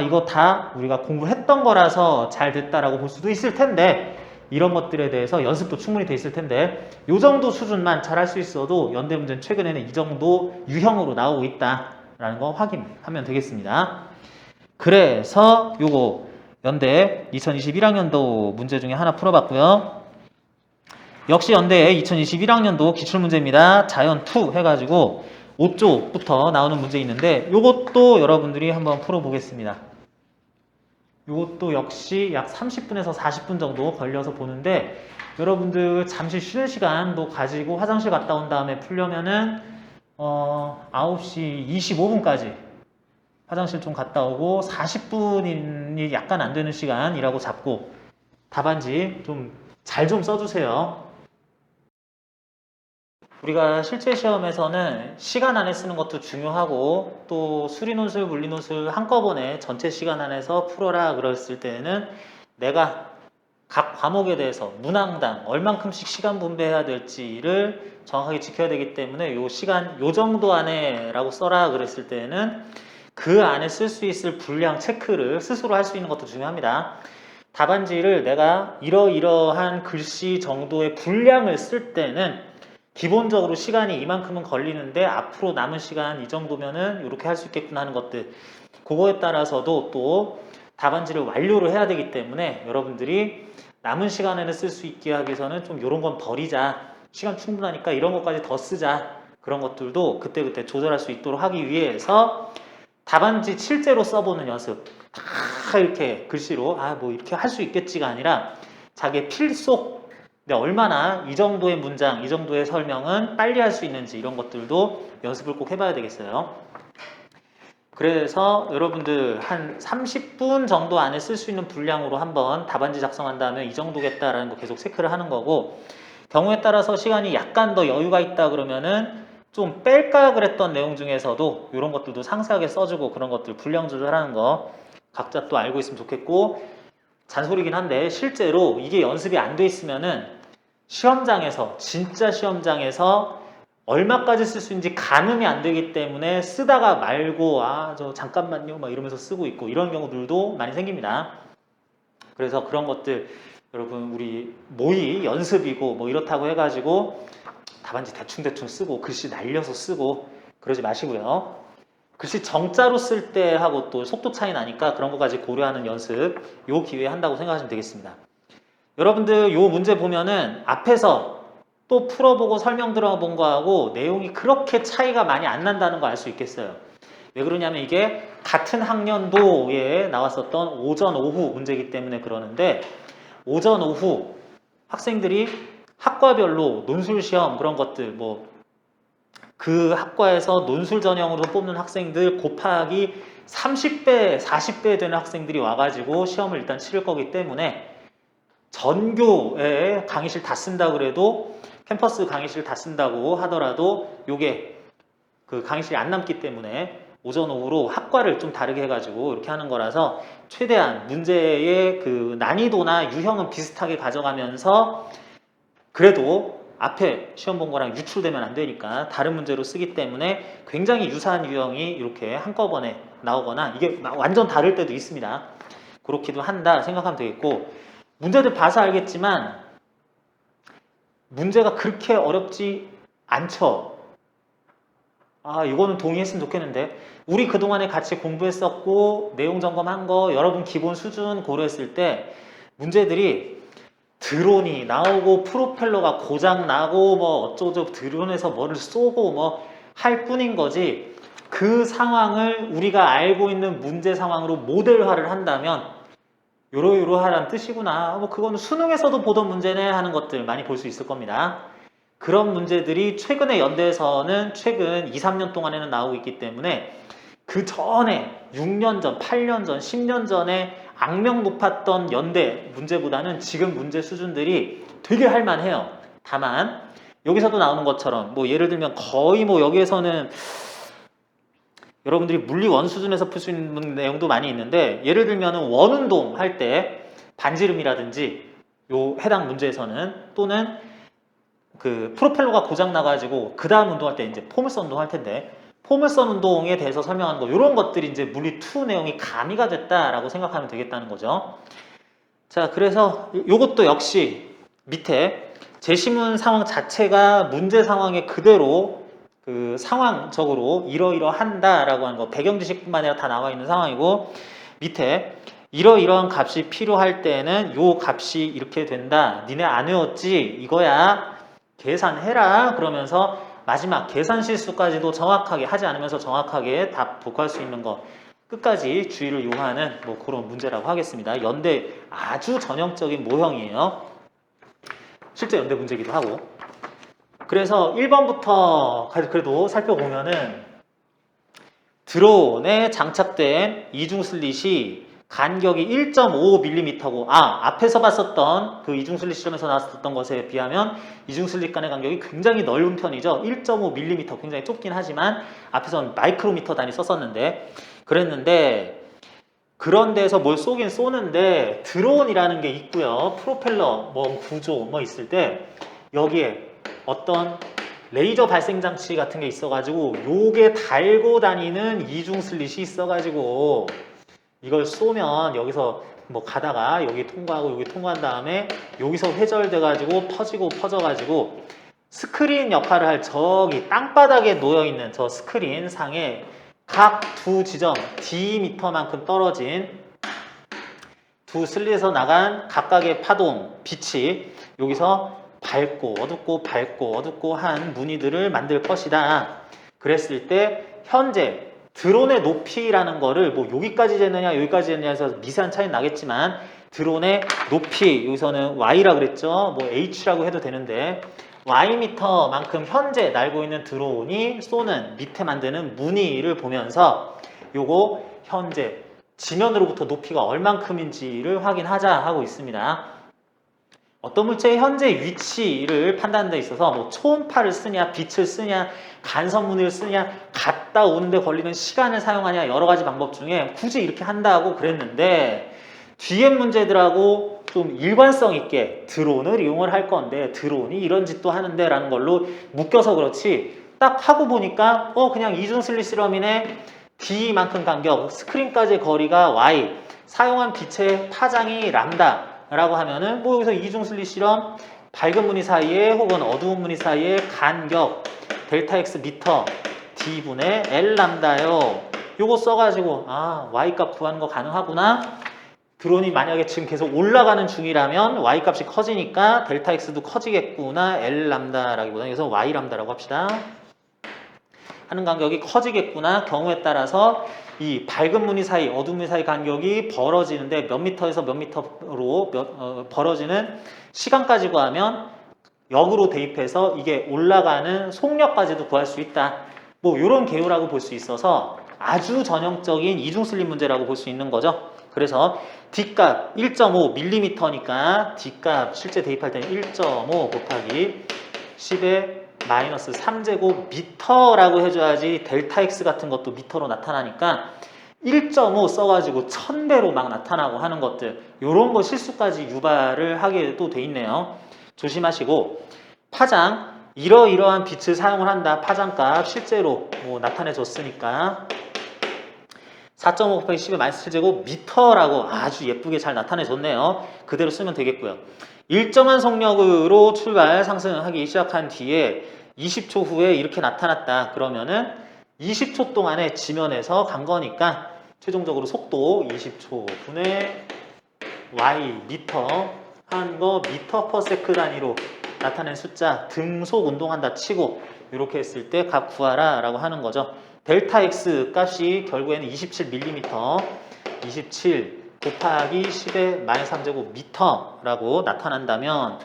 이거 다 우리가 공부했던 거라서 잘 됐다라고 볼 수도 있을 텐데, 이런 것들에 대해서 연습도 충분히 돼 있을 텐데 이 정도 수준만 잘 할 수 있어도 연대 문제는 최근에는 이 정도 유형으로 나오고 있다라는 거 확인하면 되겠습니다. 그래서 요거 연대 2021학년도 문제 중에 하나 풀어봤고요. 역시 연대 2021학년도 기출문제입니다. 자연2 해가지고 5쪽부터 나오는 문제 있는데 요것도 여러분들이 한번 풀어보겠습니다. 요것도 역시 약 30분에서 40분 정도 걸려서 보는데, 여러분들 잠시 쉬는 시간도 가지고 화장실 갔다 온 다음에 풀려면은 9시 25분까지 화장실 좀 갔다 오고 40분이 약간 안 되는 시간이라고 잡고 답안지 좀 잘 좀 써주세요. 우리가 실제 시험에서는 시간 안에 쓰는 것도 중요하고, 또 수리논술, 물리논술 한꺼번에 전체 시간 안에서 풀어라 그랬을 때는 내가 각 과목에 대해서 문항당 얼만큼씩 시간 분배해야 될지를 정확하게 지켜야 되기 때문에 요 시간 요 정도 안에 라고 써라 그랬을 때는 그 안에 쓸 수 있을 분량 체크를 스스로 할 수 있는 것도 중요합니다. 답안지를 내가 이러이러한 글씨 정도의 분량을 쓸 때는 기본적으로 시간이 이만큼은 걸리는데 앞으로 남은 시간 이 정도면은 이렇게 할 수 있겠구나 하는 것들, 그거에 따라서도 또 답안지를 완료를 해야 되기 때문에 여러분들이 남은 시간에는 쓸 수 있게 하기 위해서는 좀 이런 건 버리자, 시간 충분하니까 이런 것까지 더 쓰자, 그런 것들도 그때그때 조절할 수 있도록 하기 위해서 답안지 실제로 써보는 연습, 다 이렇게 글씨로 뭐 이렇게 할 수 있겠지가 아니라 자기의 필속, 근데 얼마나 이 정도의 문장, 이 정도의 설명은 빨리 할 수 있는지 이런 것들도 연습을 꼭 해봐야 되겠어요. 그래서 여러분들 한 30분 정도 안에 쓸 수 있는 분량으로 한번 답안지 작성한 다음에 이 정도겠다라는 거 계속 체크를 하는 거고, 경우에 따라서 시간이 약간 더 여유가 있다 그러면은 좀 뺄까 그랬던 내용 중에서도 이런 것들도 상세하게 써주고, 그런 것들 분량 조절하는 거 각자 또 알고 있으면 좋겠고, 잔소리긴 한데 실제로 이게 연습이 안 돼 있으면은 시험장에서, 진짜 시험장에서 얼마까지 쓸 수 있는지 가늠이 안 되기 때문에 쓰다가 말고 저 잠깐만요 막 이러면서 쓰고 있고 이런 경우들도 많이 생깁니다. 그래서 그런 것들 여러분 우리 모의 연습이고 뭐 이렇다고 해가지고 답안지 대충 쓰고 글씨 날려서 쓰고 그러지 마시고요. 글씨 정자로 쓸 때 하고 또 속도 차이 나니까 그런 것까지 고려하는 연습 요 기회에 한다고 생각하시면 되겠습니다. 여러분들 요 문제 보면은 앞에서 또 풀어보고 설명 들어본 거하고 내용이 그렇게 차이가 많이 안 난다는 거 알 수 있겠어요. 왜 그러냐면 이게 같은 학년도에 나왔었던 오전 오후 문제이기 때문에 그러는데 오전 오후 학생들이 학과별로 논술 시험 그런 것들 뭐 그 학과에서 논술 전형으로 뽑는 학생들 곱하기 30배, 40배 되는 학생들이 와가지고 시험을 일단 치를 거기 때문에 전교에 강의실 다 쓴다고 그래도 캠퍼스 강의실 다 쓴다고 하더라도 요게 그 강의실이 안 남기 때문에 오전 오후로 학과를 좀 다르게 해가지고 이렇게 하는 거라서 최대한 문제의 그 난이도나 유형은 비슷하게 가져가면서 그래도 앞에 시험 본 거랑 유출되면 안 되니까 다른 문제로 쓰기 때문에 굉장히 유사한 유형이 이렇게 한꺼번에 나오거나 이게 완전 다를 때도 있습니다. 그렇기도 한다 생각하면 되겠고 문제들 봐서 알겠지만 문제가 그렇게 어렵지 않죠. 이거는 동의했으면 좋겠는데 우리 그동안에 같이 공부했었고 내용 점검한 거 여러분 기본 수준 고려했을 때 문제들이 드론이 나오고 프로펠러가 고장 나고 뭐 어쩌고저쩌고 드론에서 뭐를 쏘고 뭐 할 뿐인 거지 그 상황을 우리가 알고 있는 문제 상황으로 모델화를 한다면 요러요러하란 뜻이구나 뭐 그거는 수능에서도 보던 문제네 하는 것들 많이 볼 수 있을 겁니다. 그런 문제들이 최근에 연대에서는 최근 2, 3년 동안에는 나오고 있기 때문에 그 전에 6년 전, 8년 전, 10년 전에 악명 높았던 연대 문제보다는 지금 문제 수준들이 되게 할만해요. 다만 여기서도 나오는 것처럼 뭐 예를 들면 거의 뭐 여기에서는 여러분들이 물리 원 수준에서 풀 수 있는 내용도 많이 있는데 예를 들면 원운동 할 때 반지름이라든지 요 해당 문제에서는 또는 그 프로펠러가 고장 나가지고 그 다음 운동할 때 이제 포물선 운동할 텐데 포물선 운동에 대해서 설명하는 거 이런 것들이 이제 물리 2 내용이 가미가 됐다라고 생각하면 되겠다는 거죠. 자, 그래서 요것도 역시 밑에 제시문 상황 자체가 문제 상황에 그대로 그 상황적으로 이러이러한다라고 하는 거 배경 지식뿐만 아니라 다 나와 있는 상황이고 밑에 이러이러한 값이 필요할 때는 요 값이 이렇게 된다. 니네 안 외웠지? 이거야. 계산해라. 그러면서 마지막 계산 실수까지도 정확하게 하지 않으면서 정확하게 답 복구할 수 있는 거 끝까지 주의를 요하는 뭐 그런 문제라고 하겠습니다. 연대 아주 전형적인 모형이에요. 실제 연대 문제기도 하고. 그래서 1번부터 그래도 살펴보면은 드론에 장착된 이중 슬릿이 간격이 1.5mm고 앞에서 봤었던 그 이중 슬릿 실험에서 나왔었던 것에 비하면 이중 슬릿 간의 간격이 굉장히 넓은 편이죠. 1.5mm 굉장히 좁긴 하지만 앞에서는 마이크로미터 단위 썼었는데 그랬는데 그런 데서 뭘 쏘긴 쏘는데 드론이라는 게 있고요. 프로펠러 뭐 구조 뭐 있을 때 여기에 어떤 레이저 발생 장치 같은 게 있어가지고 요게 달고 다니는 이중 슬릿이 있어가지고 이걸 쏘면 여기서 뭐 가다가 여기 통과하고 여기 통과한 다음에 여기서 회절돼가지고 퍼지고 퍼져가지고 스크린 역할을 할 저기 땅바닥에 놓여있는 저 스크린 상에 각 두 지점 D미터만큼 떨어진 두 슬릿에서 나간 각각의 파동, 빛이 여기서 밝고 어둡고 밝고 어둡고 한 무늬들을 만들 것이다. 그랬을 때 현재 드론의 높이라는 거를 뭐 여기까지 되느냐 여기까지 되느냐 해서 미세한 차이는 나겠지만 드론의 높이 여기서는 Y라 그랬죠. 뭐 H라고 해도 되는데 Y미터만큼 현재 날고 있는 드론이 쏘는 밑에 만드는 무늬를 보면서 요거 현재 지면으로부터 높이가 얼만큼인지를 확인하자 하고 있습니다. 어떤 물체의 현재 위치를 판단하는 데 있어서 뭐 초음파를 쓰냐 빛을 쓰냐 간섭무늬를 쓰냐 갔다 오는데 걸리는 시간을 사용하냐 여러 가지 방법 중에 굳이 이렇게 한다고 그랬는데 뒤에 문제들하고 좀 일관성 있게 드론을 이용을 할 건데 드론이 이런 짓도 하는데 라는 걸로 묶여서 그렇지 딱 하고 보니까 그냥 이중 슬릿 실험이네. D만큼 간격, 스크린까지의 거리가 Y, 사용한 빛의 파장이 람다 라고 하면은 뭐 여기서 이중 슬릿 실험 밝은 무늬 사이에 혹은 어두운 무늬 사이에 간격 델타 X 미터 D분의 L 람다요. 요거 써가지고 Y 값 구하는 거 가능하구나. 드론이 만약에 지금 계속 올라가는 중이라면 Y 값이 커지니까 델타 X도 커지겠구나. L 람다라기보다는 여기서 Y 람다라고 합시다. 하는 간격이 커지겠구나. 경우에 따라서 이 밝은 무늬 사이, 어두운 무늬 사이 간격이 벌어지는데 몇 미터에서 몇 미터로 벌어지는 시간까지 구하면 역으로 대입해서 이게 올라가는 속력까지도 구할 수 있다. 뭐 이런 개요라고 볼 수 있어서 아주 전형적인 이중 슬릿 문제라고 볼 수 있는 거죠. 그래서 D값 1.5mm니까 D값 실제 대입할 때는 1.5 곱하기 10의 마이너스 3제곱 미터라고 해줘야지 델타 X 같은 것도 미터로 나타나니까 1.5 써가지고 1000배로 막 나타나고 하는 것들 요런 거 실수까지 유발을 하게 또 돼 있네요. 조심하시고 파장 이러이러한 빛을 사용을 한다. 파장값 실제로 뭐 나타내 줬으니까 4.5 곱하기 10의 마이너스 7제곱 미터라고 아주 예쁘게 잘 나타내 줬네요. 그대로 쓰면 되겠고요. 일정한 속력으로 출발 상승하기 시작한 뒤에 20초 후에 이렇게 나타났다. 그러면은 20초 동안에 지면에서 간 거니까 최종적으로 속도 20초 분의 y 미터 한 거 미터 퍼 세크 단위로 나타낸 숫자 등속 운동한다 치고 이렇게 했을 때 값 구하라 라고 하는 거죠. 델타 X 값이 결국에는 27mm 27 곱하기 10의 마이너스 3제곱 미터라고 나타난다면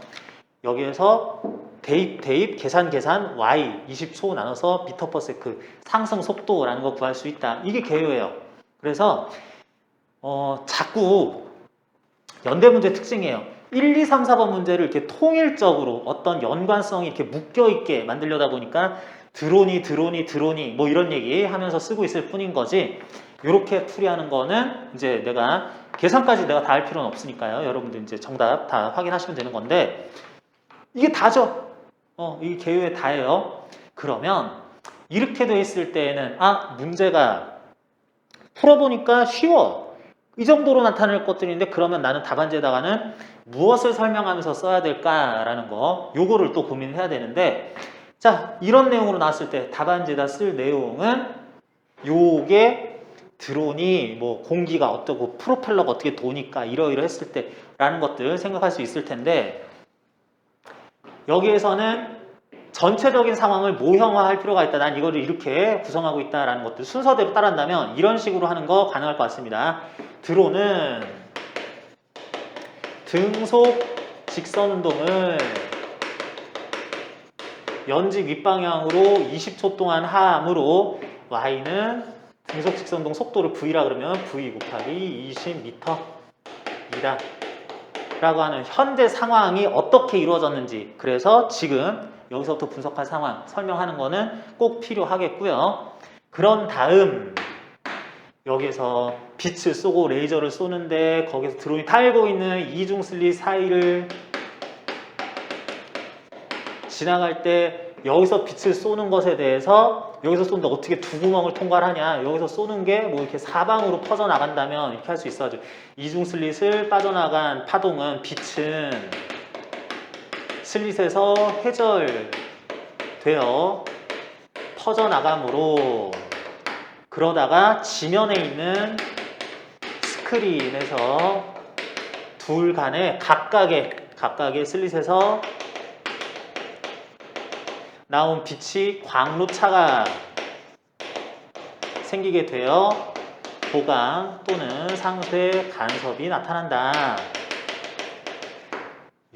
여기에서 대입 계산 y 20초 나눠서 미터 퍼 세크 상승 속도라는 거 구할 수 있다. 이게 개요예요. 그래서 자꾸 연대 문제 특징이에요. 1, 2, 3, 4번 문제를 이렇게 통일적으로 어떤 연관성이 이렇게 묶여있게 만들려다 보니까 드론이 뭐 이런 얘기 하면서 쓰고 있을 뿐인 거지 이렇게 풀이하는 거는 이제 내가 계산까지 내가 다 할 필요는 없으니까요. 여러분들 이제 정답 다 확인하시면 되는 건데 이게 다죠. 이게 개요의 다예요. 그러면 이렇게 돼 있을 때에는 문제가 풀어보니까 쉬워. 이 정도로 나타낼 것들인데 그러면 나는 답안지에다가는 무엇을 설명하면서 써야 될까라는 거 요거를 또 고민해야 되는데 자 이런 내용으로 나왔을 때 답안지에다 쓸 내용은 요게 드론이 뭐 공기가 어떠고 프로펠러가 어떻게 도니까 이러이러 했을 때 라는 것들 생각할 수 있을 텐데 여기에서는 전체적인 상황을 모형화할 필요가 있다. 난 이거를 이렇게 구성하고 있다라는 것들 순서대로 따라한다면 이런 식으로 하는 거 가능할 것 같습니다. 드론은 등속 직선 운동을 연지 윗방향으로 20초 동안 하므로 y는 등속 직선 운동 속도를 v라 그러면 v 곱하기 20m이다 라고 하는 현재 상황이 어떻게 이루어졌는지 그래서 지금 여기서부터 분석할 상황 설명하는 거는 꼭 필요하겠고요. 그런 다음 여기에서 빛을 쏘고 레이저를 쏘는데 거기서 드론이 달고 있는 이중 슬릿 사이를 지나갈 때 여기서 빛을 쏘는 것에 대해서 여기서 쏘는데 어떻게 두 구멍을 통과를 하냐 여기서 쏘는 게 뭐 이렇게 사방으로 퍼져나간다면 이렇게 할 수 있어가지고 이중 슬릿을 빠져나간 파동은 빛은 슬릿에서 회절되어 퍼져나가므로 그러다가 지면에 있는 스크린에서 둘 간에 각각의 슬릿에서 나온 빛이 광로차가 생기게 되어 보강 또는 상쇄 간섭이 나타난다.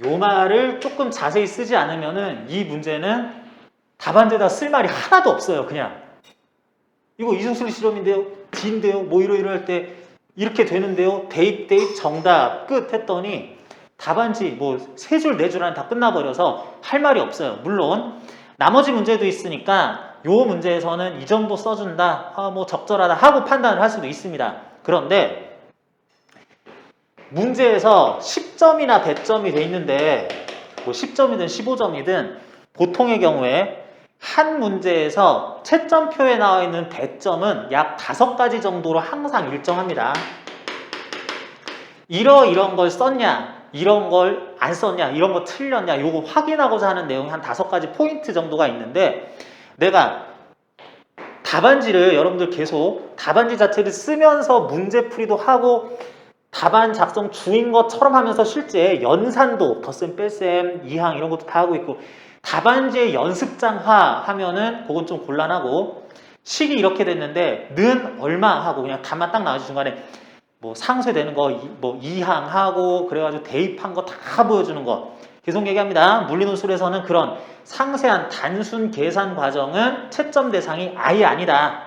요 말을 조금 자세히 쓰지 않으면은 이 문제는 답안지에다 쓸 말이 하나도 없어요. 그냥 이거 이중슬릿 실험인데요, D인데요, 뭐 이러 할 때 이렇게 되는데요, 대입 정답 끝 했더니 답안지 뭐 3줄 4줄 안에 다 끝나버려서 할 말이 없어요. 물론 나머지 문제도 있으니까 요 문제에서는 이 정도 써준다, 뭐 적절하다 하고 판단을 할 수도 있습니다. 그런데 문제에서 10점이나 100점이 돼 있는데 뭐 10점이든 15점이든 보통의 경우에 한 문제에서 채점표에 나와 있는 배점은 약 5가지 정도로 항상 일정합니다. 이런 걸 썼냐, 이런 걸 안 썼냐, 이런 거 틀렸냐, 요거 확인하고자 하는 내용이 한 5가지 포인트 정도가 있는데 내가 답안지를 여러분들 계속 답안지 자체를 쓰면서 문제풀이도 하고 답안 작성 중인 것처럼 하면서 실제 연산도 덧셈, 뺄셈, 이항 이런 것도 다 하고 있고 답안지의 연습장화 하면은 그건 좀 곤란하고 식이 이렇게 됐는데 는 얼마 하고 그냥 답만 딱 나와서 중간에 뭐 상쇄되는 거 뭐 이항하고 그래가지고 대입한 거 다 보여주는 거 계속 얘기합니다. 물리논술에서는 그런 상세한 단순 계산 과정은 채점 대상이 아예 아니다.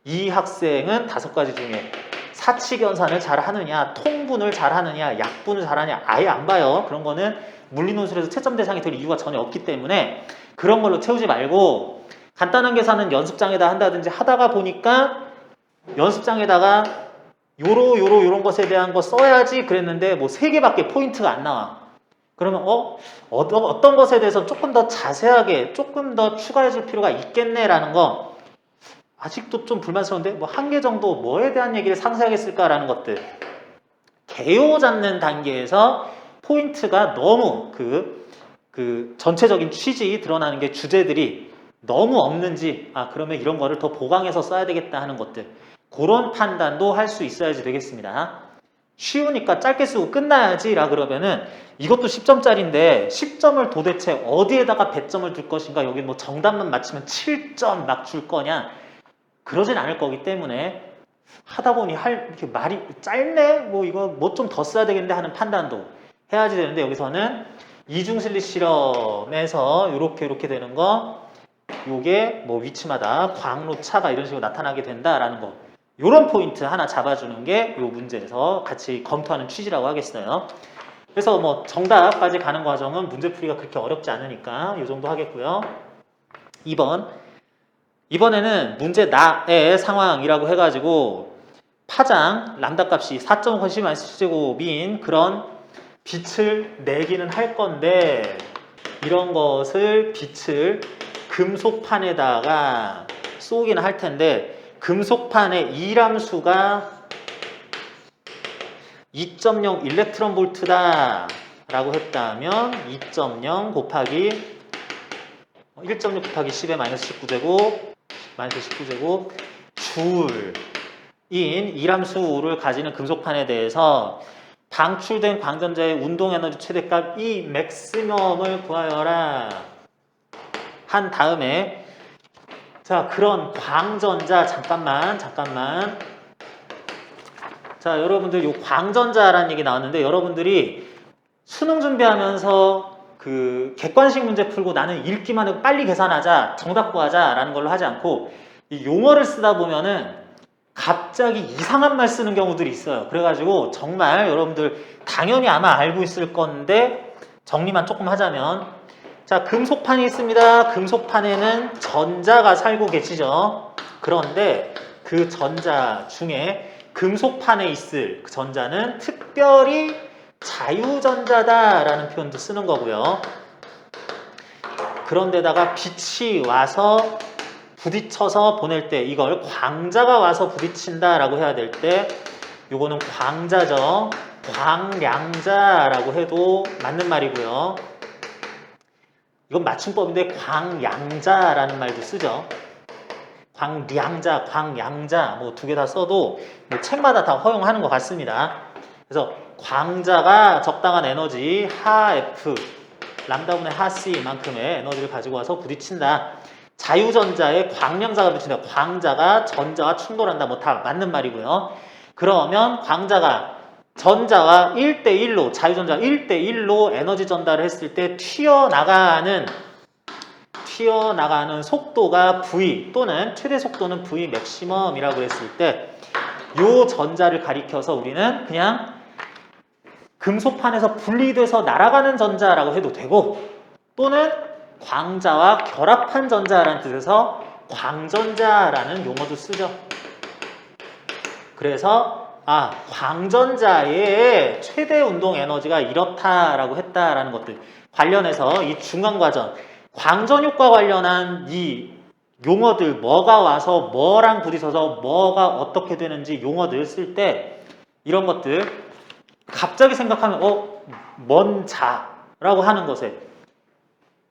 이 학생은 5가지 중에 사칙연산을 잘 하느냐, 통분을 잘 하느냐, 약분을 잘 하느냐 아예 안 봐요. 그런 거는 물리논술에서 채점 대상이 될 이유가 전혀 없기 때문에 그런 걸로 채우지 말고 간단한 계산은 연습장에다 한다든지 하다가 보니까 연습장에다가 요런 것에 대한 거 써야지 그랬는데 뭐 3개밖에 포인트가 안 나와. 그러면 어떤 것에 대해서 조금 더 자세하게 조금 더 추가해 줄 필요가 있겠네라는 거 아직도 좀 불만스러운데 뭐 1개 정도 뭐에 대한 얘기를 상세하게 했을까라는 것들 개요 잡는 단계에서 포인트가 너무 그 전체적인 취지 드러나는 게 주제들이 너무 없는지 그러면 이런 거를 더 보강해서 써야 되겠다 하는 것들 그런 판단도 할 수 있어야지 되겠습니다. 쉬우니까 짧게 쓰고 끝나야지 라 그러면은 이것도 10점짜리인데 10점을 도대체 어디에다가 배점을 둘 것인가 여기 뭐 정답만 맞히면 7점 막 줄 거냐 그러진 않을 거기 때문에 하다 보니 이렇게 말이 짧네 뭐 이거 뭐 좀 더 써야 되겠는데 하는 판단도 해야지 되는데 여기서는 이중실리 실험에서 이렇게 되는 거 요게 뭐 위치마다 광로차가 이런 식으로 나타나게 된다라는 거 요런 포인트 하나 잡아주는 게 요 문제에서 같이 검토하는 취지라고 하겠어요. 그래서 뭐 정답까지 가는 과정은 문제풀이가 그렇게 어렵지 않으니까 요 정도 하겠고요. 2번 이번에는 문제 나의 상황이라고 해가지고 파장 람다 값이 4.94제곱인 그런 빛을 내기는 할 건데 이런 것을 빛을 금속판에다가 쏘기는 할 텐데 금속판의 이람수가 2.0 일렉트론 볼트다 라고 했다면 2.0 곱하기 1.6 곱하기 10의 마이너스 19제곱 줄인 이람수를 가지는 금속판에 대해서 방출된 광전자의 운동에너지 최대값 E 맥시멈을 구하여라 한 다음에 자 그런 광전자 잠깐만 자 여러분들 요 광전자라는 얘기 나왔는데 여러분들이 수능 준비하면서 그 객관식 문제 풀고 나는 읽기만 하고 빨리 계산하자 정답 구하자 라는 걸로 하지 않고 이 용어를 쓰다 보면은 갑자기 이상한 말 쓰는 경우들이 있어요. 그래가지고 정말 여러분들 당연히 아마 알고 있을 건데 정리만 조금 하자면 자 금속판이 있습니다. 금속판에는 전자가 살고 계시죠. 그런데 그 전자 중에 금속판에 있을 그 전자는 특별히 자유전자다라는 표현도 쓰는 거고요. 그런데다가 빛이 와서 부딪혀서 보낼 때 이걸 광자가 와서 부딪힌다라고 해야 될 때 요거는 광자죠. 광량자라고 해도 맞는 말이고요. 이건 맞춤법인데 광양자라는 말도 쓰죠. 광량자, 광양자 뭐 2개 다 써도 뭐 책마다 다 허용하는 것 같습니다. 그래서 광자가 적당한 에너지 하F 람다분의 하C만큼의 에너지를 가지고 와서 부딪힌다. 자유전자에 광량자가 부딪힌다. 광자가 전자와 충돌한다. 뭐 다 맞는 말이고요. 그러면 광자가 전자와 1대1로 자유전자 1대1로 에너지 전달을 했을 때 튀어나가는 속도가 V 또는 최대 속도는 V 맥시멈이라고 했을 때 요 전자를 가리켜서 우리는 그냥 금속판에서 분리돼서 날아가는 전자라고 해도 되고 또는 광자와 결합한 전자라는 뜻에서 광전자라는 용어도 쓰죠. 그래서 광전자의 최대 운동 에너지가 이렇다라고 했다라는 것들 관련해서 이 중간과정, 광전 효과 관련한 이 용어들, 뭐가 와서 뭐랑 부딪혀서 뭐가 어떻게 되는지 용어들 쓸 때 이런 것들 갑자기 생각하면 먼 자라고 하는 것에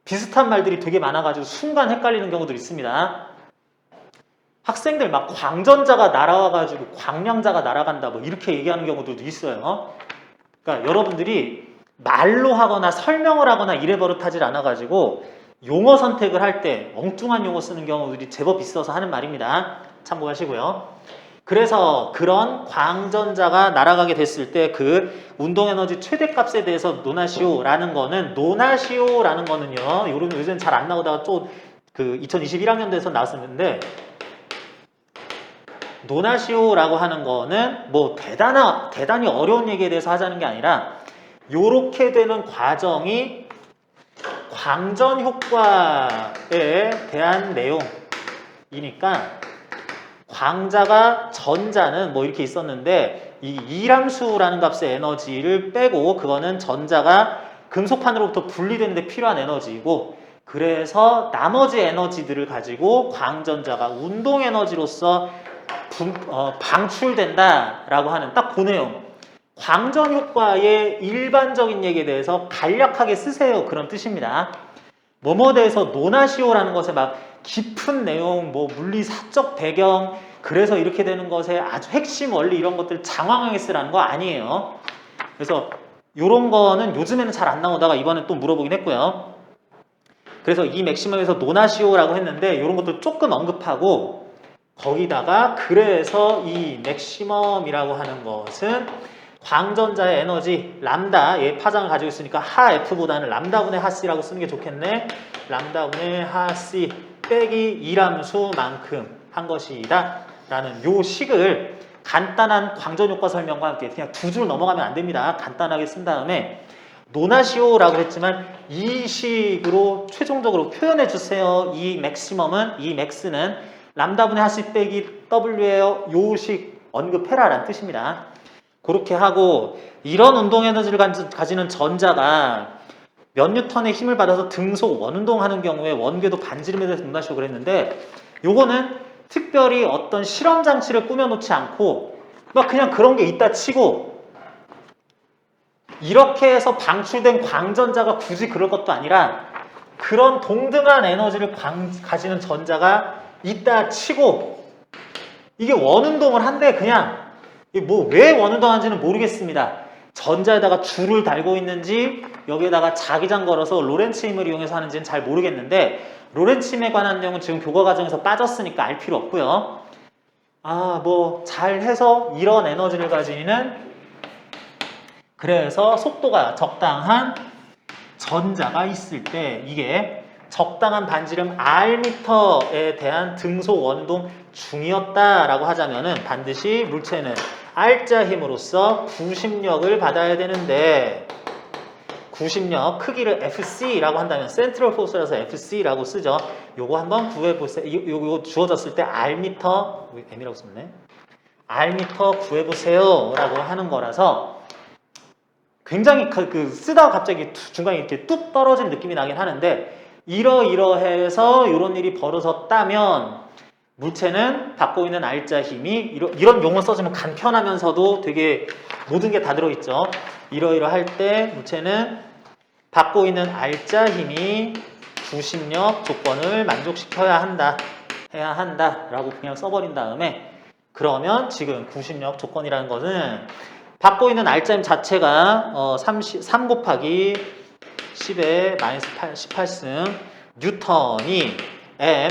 비슷한 말들이 되게 많아가지고 순간 헷갈리는 경우도 있습니다. 학생들 막 광전자가 날아와가지고 광량자가 날아간다 뭐 이렇게 얘기하는 경우들도 있어요. 그러니까 여러분들이 말로 하거나 설명을 하거나 이래 버릇하질 않아가지고 용어 선택을 할 때 엉뚱한 용어 쓰는 경우들이 제법 있어서 하는 말입니다. 참고하시고요. 그래서 그런 광전자가 날아가게 됐을 때 그 운동에너지 최대값에 대해서 논하시오라는 거는요, 요즘 잘 안 나오다가 또 그 2021학년도에서 나왔었는데, 논하시오라고 하는 거는 뭐 대단히 어려운 얘기에 대해서 하자는 게 아니라 요렇게 되는 과정이 광전 효과에 대한 내용이니까 광자가 전자는 뭐 이렇게 있었는데 이 이람수라는 값의 에너지를 빼고 그거는 전자가 금속판으로부터 분리되는 데 필요한 에너지이고, 그래서 나머지 에너지들을 가지고 광전자가 운동 에너지로서 방출된다라고 하는 딱 그 내용. 광전 효과의 일반적인 얘기에 대해서 간략하게 쓰세요, 그런 뜻입니다. 뭐뭐에 대해서 논하시오라는 것에 막 깊은 내용, 뭐 물리사적 배경, 그래서 이렇게 되는 것에 아주 핵심 원리 이런 것들 장황하게 쓰라는 거 아니에요. 그래서 이런 거는 요즘에는 잘 안 나오다가 이번에 또 물어보긴 했고요. 그래서 이 맥시멈에서 논하시오라고 했는데 이런 것들 조금 언급하고, 거기다가 그래서 이 맥시멈이라고 하는 것은 광전자의 에너지 람다의 파장을 가지고 있으니까 하 F보다는 람다분의 하 C라고 쓰는 게 좋겠네. 람다분의 하 C 빼기 이람수만큼 한 것이다 라는 요 식을 간단한 광전 효과 설명과 함께 그냥 두 줄 넘어가면 안 됩니다. 간단하게 쓴 다음에 논하시오라고 했지만 이 식으로 최종적으로 표현해 주세요. 이 맥시멈은, 이 맥스는 람다분의 하 C 빼기 W예요. 요 식 언급해라 라는 뜻입니다. 그렇게 하고, 이런 운동 에너지를 가지는 전자가 몇 뉴턴의 힘을 받아서 등속 원운동하는 경우에 원궤도 반지름에 대해서 논하시고 그랬는데, 요거는 특별히 어떤 실험 장치를 꾸며놓지 않고 막 그냥 그런 게 있다 치고, 이렇게 해서 방출된 광전자가 굳이 그럴 것도 아니라 그런 동등한 에너지를 가지는 전자가 있다 치고 이게 원운동을 한데, 그냥 뭐 왜 원운동하는지는 모르겠습니다. 전자에다가 줄을 달고 있는지 여기에다가 자기장 걸어서 로렌츠 힘을 이용해서 하는지는 잘 모르겠는데, 로렌츠 힘에 관한 내용은 지금 교과 과정에서 빠졌으니까 알 필요 없고요. 뭐 잘해서 이런 에너지를 가지는, 그래서 속도가 적당한 전자가 있을 때 이게 적당한 반지름 Rm에 대한 등속 원운동 중이었다라고 하자면은 반드시 물체는 R자 힘으로써 구심력을 받아야 되는데, 구심력 크기를 FC라고 한다면 센트럴 포스라서 FC라고 쓰죠. 요거 한번 구해보세요. 요거 주어졌을 때 R미터, M이라고 썼네. R미터 구해보세요 라고 하는 거라서 굉장히 쓰다가 갑자기 중간에 이렇게 뚝 떨어진 느낌이 나긴 하는데, 이러해서 이런 일이 벌어졌다면 물체는 받고 있는 R자 힘이 이런 용어 써주면 간편하면서도 되게 모든 게 다 들어있죠. 이러할 때 물체는 받고 있는 R자 힘이 구심력 조건을 만족시켜야 한다, 해야 한다 라고 그냥 써버린 다음에, 그러면 지금 구심력 조건이라는 것은 받고 있는 R자 힘 자체가 3 곱하기 10의 마이너스 18승 뉴턴이 M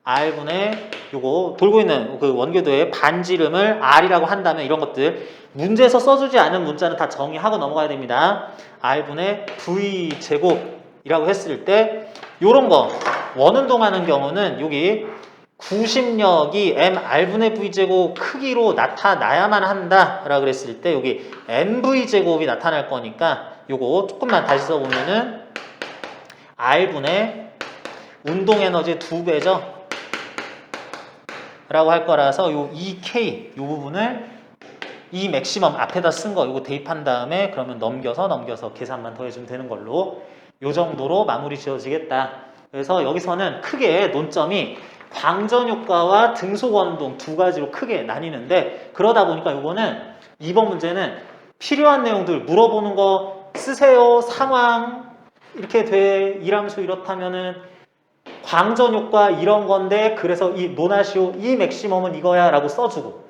R분의 요거 돌고 있는 그 원궤도의 반지름을 R이라고 한다면, 이런 것들 문제에서 써주지 않은 문자는 다 정의하고 넘어가야 됩니다. R분의 V 제곱이라고 했을 때 요런 거 원운동하는 경우는 여기 구심력이 mR분의 V제곱 크기로 나타나야만 한다라고 그랬을 때 여기 mV제곱이 나타날 거니까 요거 조금만 다시 써보면은 R분의 운동에너지 2배죠 라고 할 거라서 요 EK 요 부분을 이 맥시멈 앞에다 쓴 거 이거 대입한 다음에 그러면 넘겨서 계산만 더 해주면 되는 걸로 요 정도로 마무리 지어지겠다. 그래서 여기서는 크게 논점이 광전 효과와 등속 원동 두 가지로 크게 나뉘는데, 그러다 보니까 이거는 이번 문제는 필요한 내용들 물어보는 거 쓰세요. 상황 이렇게 돼, 이함수 이렇다면은 광전 효과 이런 건데 그래서 이 논하시오 이 맥시멈은 이거야 라고 써주고,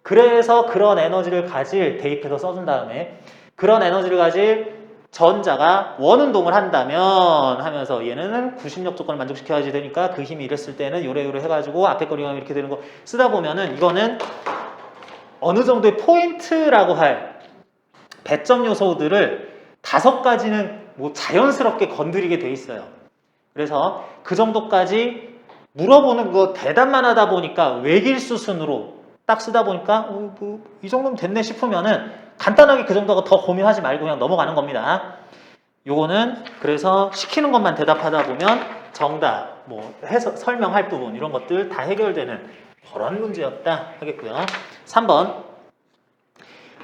그래서 그런 에너지를 가질 대입해서 써준 다음에 그런 에너지를 가질 전자가 원운동을 한다면 하면서 얘는 구심력 조건을 만족시켜야지 되니까 그 힘이 이랬을 때는 요래 해가지고 앞에 거리가 이렇게 되는 거 쓰다 보면은 이거는 어느 정도의 포인트라고 할 배점 요소들을 5가지는 뭐 자연스럽게 건드리게 돼 있어요. 그래서 그 정도까지 물어보는 거 대답만 하다 보니까 외길수 순으로 딱 쓰다 보니까 이 정도면 됐네 싶으면은 간단하게 그 정도가 더 고민하지 말고 그냥 넘어가는 겁니다. 요거는 그래서 시키는 것만 대답하다 보면 정답, 뭐 해서 설명할 부분 이런 것들 다 해결되는 그런 문제였다 하겠고요. 3번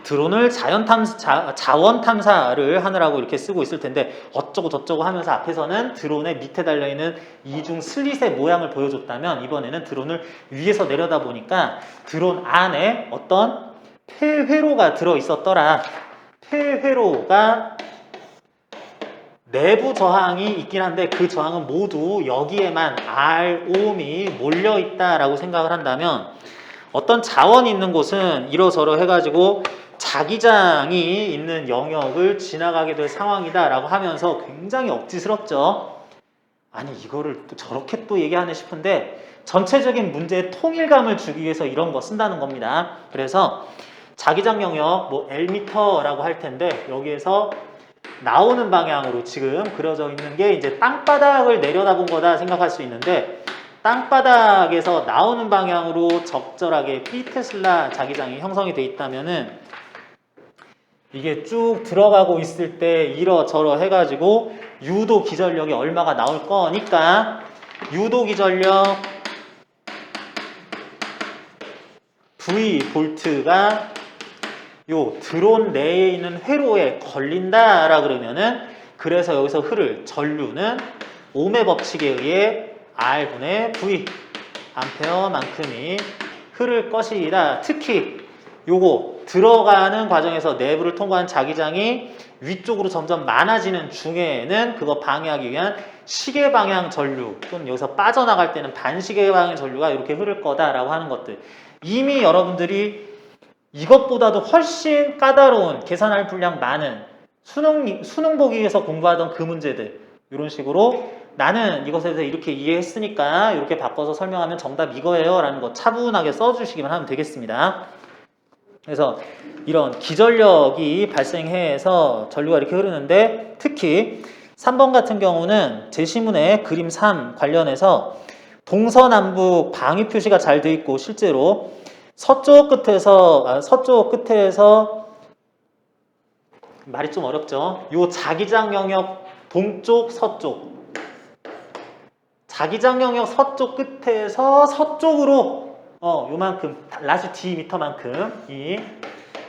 드론을 자원 탐사를 하느라고 이렇게 쓰고 있을 텐데 어쩌고 저쩌고 하면서 앞에서는 드론의 밑에 달려있는 이중 슬릿의 모양을 보여줬다면 이번에는 드론을 위에서 내려다 보니까 드론 안에 어떤 폐회로가 들어있었더라. 폐회로가 내부 저항이 있긴 한데 그 저항은 모두 여기에만 R옴이 몰려있다라고 생각을 한다면 어떤 자원이 있는 곳은 이러저러 해가지고 자기장이 있는 영역을 지나가게 될 상황이다 라고 하면서 굉장히 억지스럽죠. 아니 이거를 또 저렇게 또 얘기하네 싶은데 전체적인 문제의 통일감을 주기 위해서 이런 거 쓴다는 겁니다. 그래서 자기장 영역 뭐 L미터라고 할 텐데 여기에서 나오는 방향으로 지금 그려져 있는 게 이제 땅바닥을 내려다본 거다 생각할 수 있는데, 땅바닥에서 나오는 방향으로 적절하게 P테슬라 자기장이 형성이 돼 있다면은 이게 쭉 들어가고 있을 때 이러저러 해가지고 유도 기전력이 얼마가 나올 거니까 유도 기전력 V 볼트가 요 드론 내에 있는 회로에 걸린다라 그러면은 그래서 여기서 흐를 전류는 옴의 법칙에 의해 R분의 V 암페어만큼이 흐를 것이다. 특히 요거 들어가는 과정에서 내부를 통과한 자기장이 위쪽으로 점점 많아지는 중에는 그거 방해하기 위한 시계 방향 전류 또는 여기서 빠져나갈 때는 반시계 방향 전류가 이렇게 흐를 거다라고 하는 것들, 이미 여러분들이 이것보다도 훨씬 까다로운 계산할 분량 많은 수능 보기 위해서 공부하던 그 문제들 이런 식으로 나는 이것에 대해서 이렇게 이해했으니까 이렇게 바꿔서 설명하면 정답 이거예요 라는 거 차분하게 써주시기만 하면 되겠습니다. 그래서 이런 기전력이 발생해서 전류가 이렇게 흐르는데 특히 3번 같은 경우는 제시문의 그림 3 관련해서 동서남북 방위 표시가 잘 돼 있고 실제로 서쪽 끝에서 말이 좀 어렵죠. 요 자기장 영역 동쪽 서쪽 자기장 영역 서쪽 끝에서 서쪽으로 요만큼 라지 D미터만큼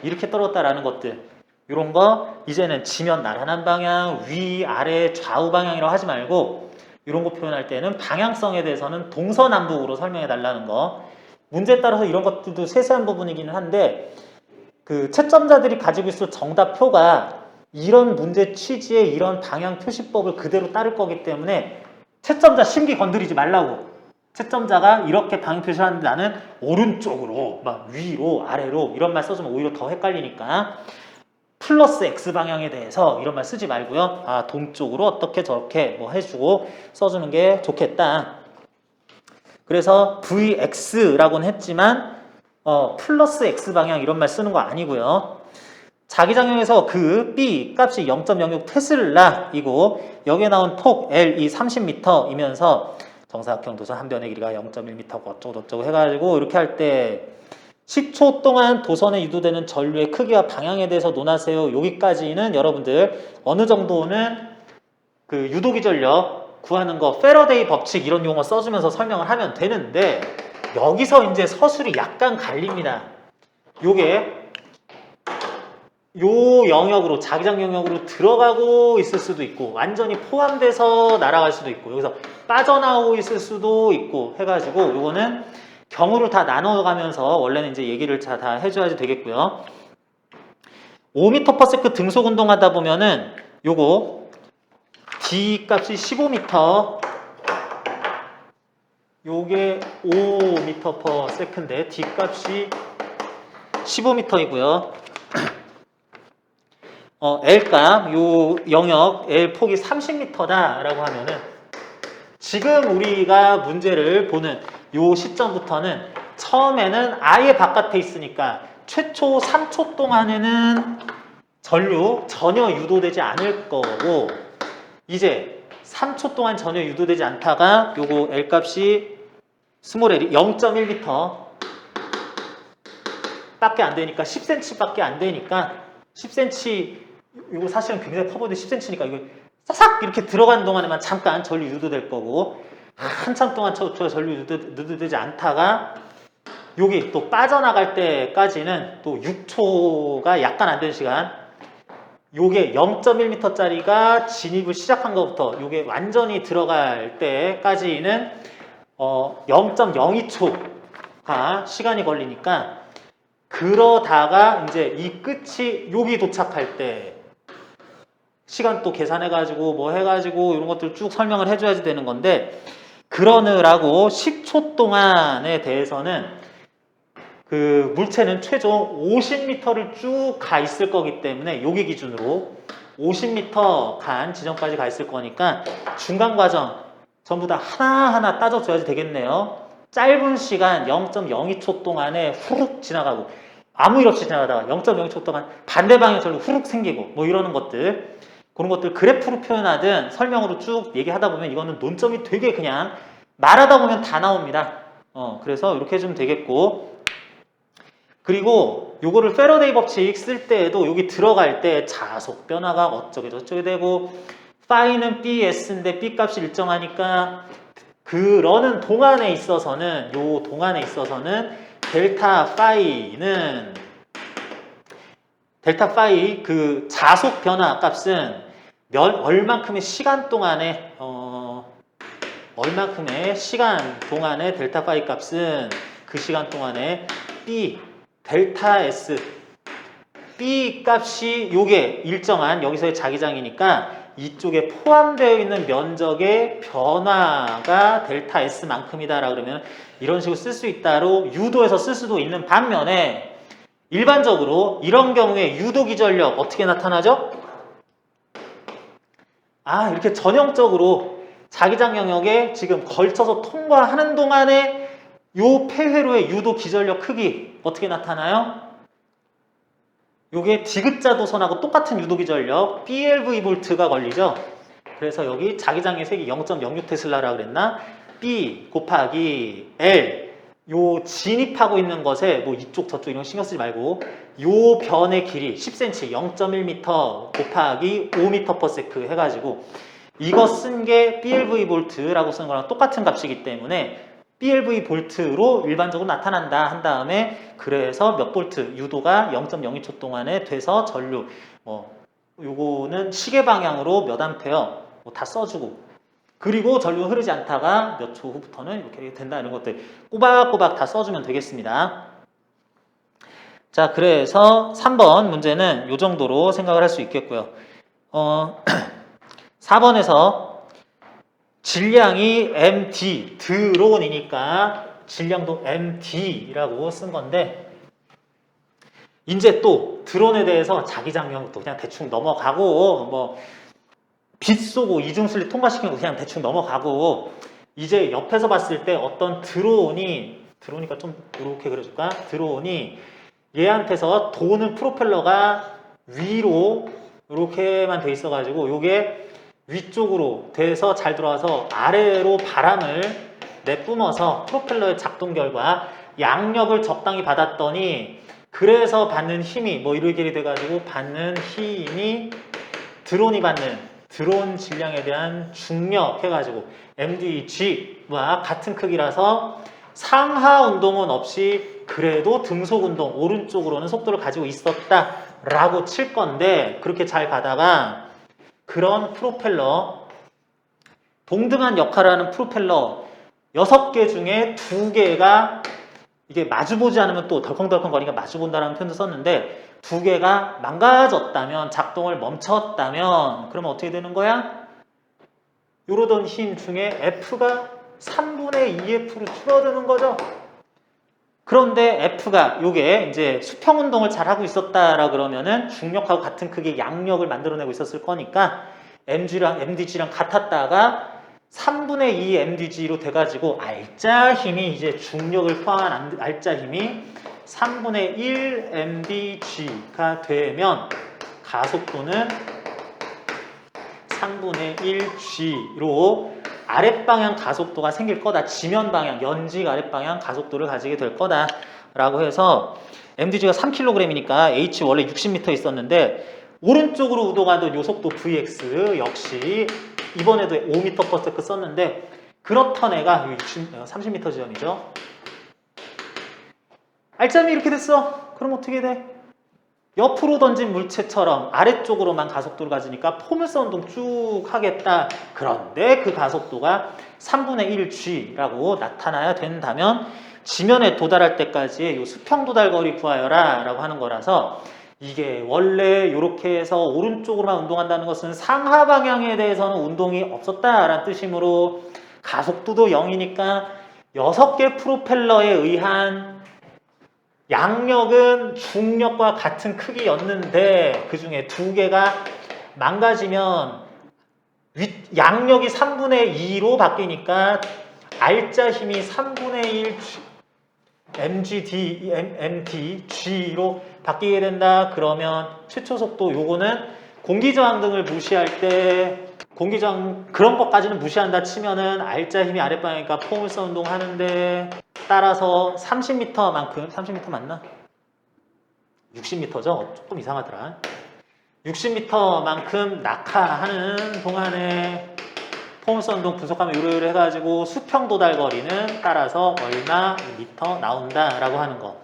이렇게 떨어졌다라는 것들, 이런 거 이제는 지면 나란한 방향, 위, 아래, 좌우 방향이라고 하지 말고 이런 거 표현할 때는 방향성에 대해서는 동서남북으로 설명해 달라는 거. 문제에 따라서 이런 것들도 세세한 부분이기는 한데 그 채점자들이 가지고 있을 정답표가 이런 문제 취지의 이런 방향 표시법을 그대로 따를 거기 때문에 채점자 심기 건드리지 말라고. 채점자가 이렇게 방향 표시를 하는데 나는 오른쪽으로 막 위로 아래로 이런 말 써주면 오히려 더 헷갈리니까 플러스 X 방향에 대해서 이런 말 쓰지 말고요. 아 동쪽으로 어떻게 저렇게 뭐 해주고 써주는 게 좋겠다. 그래서 VX라고는 했지만 플러스 X 방향 이런 말 쓰는 거 아니고요. 자기장형에서 그 B 값이 0.06 테슬라이고 여기에 나온 톡 L이 30m이면서 정사각형 도선 한 변의 길이가 0.1m고 어쩌고 해가지고 이렇게 할 때 10초 동안 도선에 유도되는 전류의 크기와 방향에 대해서 논하세요. 여기까지는 여러분들 어느 정도는 그 유도기전력 구하는 거 패러데이 법칙 이런 용어 써주면서 설명을 하면 되는데 여기서 이제 서술이 약간 갈립니다. 요게 요 영역으로, 자기장 영역으로 들어가고 있을 수도 있고 완전히 포함돼서 날아갈 수도 있고 여기서 빠져나오고 있을 수도 있고 해가지고 요거는 경우를 다 나눠가면서 원래는 이제 얘기를 다 해줘야지 되겠고요. 5m/s 등속 운동하다 보면은 요거 D 값이 15m, 요게 5m/s인데 D 값이 15m이고요. L 값, 요 영역 L 폭이 30m다라고 하면은 지금 우리가 문제를 보는 요 시점부터는 처음에는 아예 바깥에 있으니까 최초 3초 동안에는 전류 전혀 유도되지 않을 거고 이제 3초 동안 전혀 유도되지 않다가 요거 L 값이 스몰 L이 0.1m 밖에 안 되니까 10cm 밖에 안 되니까 10cm 이거 사실은 굉장히 커 보이는데 10cm니까 이거 싹 이렇게 들어가는 동안에만 잠깐 전류 유도될 거고 한참 동안 전류 유도되지 않다가 여기 또 빠져나갈 때까지는 또 6초가 약간 안 되는 시간 요게 0.1m짜리가 진입을 시작한 것부터 요게 완전히 들어갈 때까지는 0.02초가 시간이 걸리니까 그러다가 이제 이 끝이 여기 도착할 때 시간 또 계산해가지고 뭐 해가지고 이런 것들 쭉 설명을 해줘야지 되는 건데 그러느라고 10초 동안에 대해서는 그 물체는 최종 50m를 쭉 가 있을 거기 때문에 여기 기준으로 50m 간 지점까지 가 있을 거니까 중간 과정 전부 다 하나하나 따져줘야지 되겠네요. 짧은 시간 0.02초 동안에 후룩 지나가고 아무 일 없이 지나가다가 0.02초 동안 반대 방향 절로 후룩 생기고 뭐 이러는 것들 그런 것들 그래프로 표현하든 설명으로 쭉 얘기하다 보면 이거는 논점이 되게 그냥 말하다 보면 다 나옵니다. 그래서 이렇게 해주면 되겠고 그리고 요거를 패러데이 법칙 쓸 때에도 여기 들어갈 때 자속 변화가 어쩌게 저쩌게 되고 파이는 BS인데 B 값이 일정하니까 그러는 동안에 있어서는 요 동안에 있어서는 델타 파이 그 자속 변화 값은 얼만큼의 시간 동안에 델타 파이 값은 그 시간 동안에 B 델타 S B 값이 요게 일정한 여기서의 자기장이니까 이쪽에 포함되어 있는 면적의 변화가 델타 S만큼이다 라 그러면 이런 식으로 쓸 수 있다로 유도해서 쓸 수도 있는 반면에 일반적으로 이런 경우에 유도 기전력 어떻게 나타나죠? 이렇게 전형적으로 자기장 영역에 지금 걸쳐서 통과하는 동안에 요 폐회로의 유도 기전력 크기 어떻게 나타나요? 요게 디귿자 도선하고 똑같은 유도 기전력 BLV 볼트가 걸리죠. 그래서 여기 자기장의 색이 0.06 테슬라라 그랬나? B 곱하기 L 요 진입하고 있는 것에 뭐 이쪽 저쪽 이런 거 신경 쓰지 말고 요 변의 길이 10cm 0.1m 곱하기 5m/s 해가지고 이거 쓴 게 BLV 볼트라고 쓴 거랑 똑같은 값이기 때문에 BLV 볼트로 일반적으로 나타난다 한 다음에 그래서 몇 볼트 유도가 0.02초 동안에 돼서 전류 요거는 시계 방향으로 몇 암페어 다 써주고 그리고 전류가 흐르지 않다가 몇 초 후부터는 이렇게 된다 이런 것들 꼬박꼬박 다 써주면 되겠습니다. 자, 그래서 3번 문제는 이 정도로 생각을 할 수 있겠고요. 4번에서 질량이 MD 드론이니까 질량도 MD라고 쓴 건데 이제 또 드론에 대해서 자기장 영역도 그냥 대충 넘어가고 뭐 빛 쏘고 이중슬립 통과시키는 거 그냥 대충 넘어가고 이제 옆에서 봤을 때 어떤 드론이니까 좀 이렇게 그려줄까? 드론이 얘한테서 도는 프로펠러가 위로 이렇게만 돼 있어가지고 요게 위쪽으로 돼서 잘 들어와서 아래로 바람을 내뿜어서 프로펠러의 작동 결과 양력을 적당히 받았더니 그래서 받는 힘이 뭐 이렇게 돼가지고 받는 힘이 드론이 받는 드론 질량에 대한 중력 해가지고 MDG와 같은 크기라서 상하 운동은 없이 그래도 등속 운동 오른쪽으로는 속도를 가지고 있었다 라고 칠 건데 그렇게 잘 가다가 그런 프로펠러, 동등한 역할을 하는 프로펠러 6개 중에 2개가 이게 마주보지 않으면 또 덜컹덜컹 거리니까 마주본다라는 표현도 썼는데 2개가 망가졌다면, 작동을 멈췄다면 그러면 어떻게 되는 거야? 요러던 힘 중에 F가 3분의 2F로 줄어드는 거죠. 그런데 F가 요게 이제 수평 운동을 잘 하고 있었다라 그러면은 중력하고 같은 크기의 양력을 만들어내고 있었을 거니까 mg랑 mdg랑 같았다가 3분의 2 mdg로 돼가지고 알짜 힘이 이제 중력을 포함한 알짜 힘이 3분의 1 mdg가 되면 가속도는 3분의 1 g로 아랫방향 가속도가 생길 거다. 지면 방향, 연직 아랫방향 가속도를 가지게 될 거다 라고 해서 mdg가 3kg이니까 h 원래 60m 있었는데 오른쪽으로 우동하던 요 속도 vx 역시 이번에도 5m/s 썼는데 그렇던 애가 30m 지점이죠. 알짜임이 이렇게 됐어. 그럼 어떻게 돼? 옆으로 던진 물체처럼 아래쪽으로만 가속도를 가지니까 포물선 운동 쭉 하겠다. 그런데 그 가속도가 3분의 1g라고 나타나야 된다면 지면에 도달할 때까지의 이 수평 도달 거리 구하여라 라고 하는 거라서 이게 원래 이렇게 해서 오른쪽으로만 운동한다는 것은 상하 방향에 대해서는 운동이 없었다라는 뜻이므로 가속도도 0이니까 6개 프로펠러에 의한 양력은 중력과 같은 크기였는데 그 중에 2개가 망가지면 양력이 3분의 2로 바뀌니까 알짜 힘이 3분의 1 mdg로 바뀌게 된다. 그러면 최초 속도 요거는 공기저항 등을 무시할 때 공기저항 그런 것까지는 무시한다 치면은 알짜 힘이 아랫방향이니까 포물선 운동 하는데 따라서 30m만큼 30m 맞나? 60m죠? 조금 이상하더라. 60m만큼 낙하하는 동안에 포물선 운동 분석하면 요래 해가지고 수평 도달 거리는 따라서 얼마 미터 나온다라고 하는 거.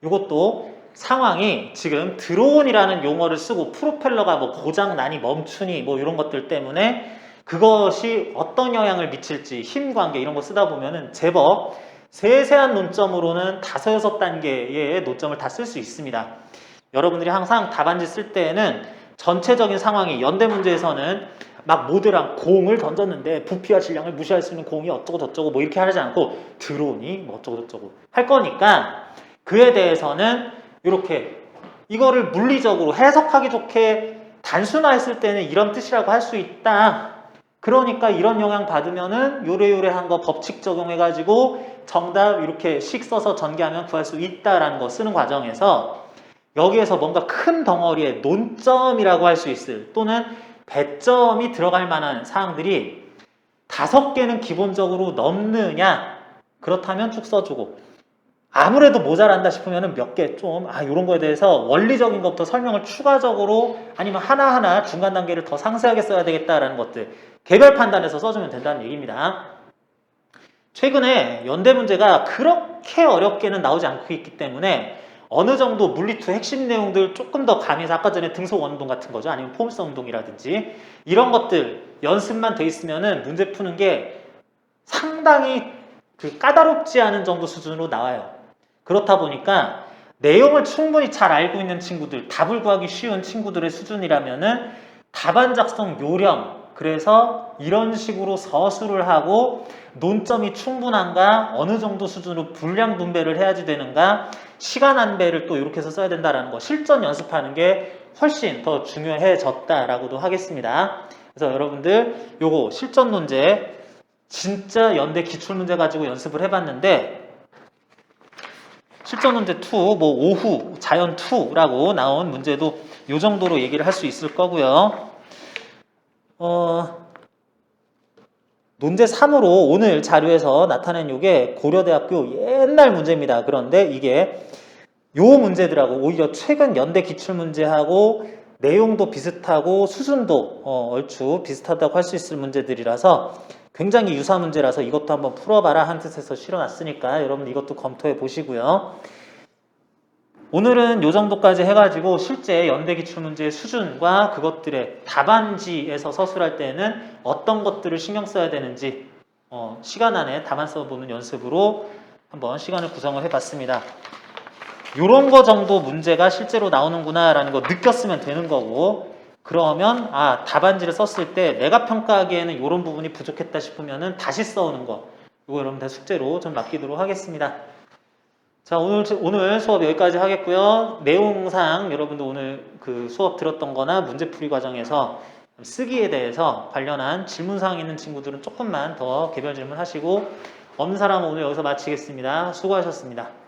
이것도 상황이 지금 드론이라는 용어를 쓰고 프로펠러가 뭐 고장 나니 멈추니 뭐 이런 것들 때문에 그것이 어떤 영향을 미칠지 힘 관계 이런 거 쓰다 보면은 제법 세세한 논점으로는 5, 6단계의 논점을 다 쓸 수 있습니다. 여러분들이 항상 답안지 쓸 때에는 전체적인 상황이 연대 문제에서는 막 모델랑 공을 던졌는데 부피와 질량을 무시할 수 있는 공이 어쩌고 저쩌고 뭐 이렇게 하지 않고 드론이 뭐 어쩌고 저쩌고 할 거니까 그에 대해서는 이렇게 이거를 물리적으로 해석하기 좋게 단순화했을 때는 이런 뜻이라고 할 수 있다. 그러니까 이런 영향 받으면은 요래요래한 거 법칙 적용해가지고 정답 이렇게 식 써서 전개하면 구할 수 있다라는 거 쓰는 과정에서 여기에서 뭔가 큰 덩어리에 논점이라고 할 수 있을 또는 배점이 들어갈 만한 사항들이 5개는 기본적으로 넘느냐 그렇다면 쭉 써주고 아무래도 모자란다 싶으면 몇 개 좀 이런 거에 대해서 원리적인 것부터 설명을 추가적으로 아니면 하나하나 중간 단계를 더 상세하게 써야 되겠다라는 것들 개별 판단해서 써주면 된다는 얘기입니다. 최근에 연대 문제가 그렇게 어렵게는 나오지 않고 있기 때문에 어느 정도 물리2 핵심 내용들 조금 더 가미해서 아까 전에 등속 원운동 같은 거죠. 아니면 포물선 운동이라든지 이런 것들 연습만 돼 있으면은 문제 푸는 게 상당히 까다롭지 않은 정도 수준으로 나와요. 그렇다 보니까 내용을 충분히 잘 알고 있는 친구들, 답을 구하기 쉬운 친구들의 수준이라면은 답안 작성 요령, 그래서 이런 식으로 서술을 하고 논점이 충분한가, 어느 정도 수준으로 분량 분배를 해야지 되는가, 시간 안배를 또 이렇게 해서 써야 된다는 거, 실전 연습하는 게 훨씬 더 중요해졌다라고도 하겠습니다. 그래서 여러분들 요거 실전 문제 진짜 연대 기출문제 가지고 연습을 해봤는데 실전 문제 2, 뭐 오후 자연 2라고 나온 문제도 요 정도로 얘기를 할 수 있을 거고요. 논제 3으로 오늘 자료에서 나타낸 요게 고려대학교 옛날 문제입니다. 그런데 이게 요 문제들하고 오히려 최근 연대 기출문제하고 내용도 비슷하고 수준도 얼추 비슷하다고 할 수 있을 문제들이라서 굉장히 유사 문제라서 이것도 한번 풀어봐라 한 뜻에서 실어놨으니까 여러분 이것도 검토해 보시고요. 오늘은 요 정도까지 해가지고 실제 연대 기출문제의 수준과 그것들의 답안지에서 서술할 때는 어떤 것들을 신경 써야 되는지 시간 안에 답안 써보는 연습으로 한번 시간을 구성을 해봤습니다. 요런 거 정도 문제가 실제로 나오는구나 라는 거 느꼈으면 되는 거고, 그러면 답안지를 썼을 때 내가 평가하기에는 요런 부분이 부족했다 싶으면은 다시 써오는 거, 이거 여러분들 숙제로 좀 맡기도록 하겠습니다. 자, 오늘 수업 여기까지 하겠고요. 내용상 여러분들 오늘 그 수업 들었던 거나 문제풀이 과정에서 쓰기에 대해서 관련한 질문사항 있는 친구들은 조금만 더 개별 질문 하시고, 없는 사람은 오늘 여기서 마치겠습니다. 수고하셨습니다.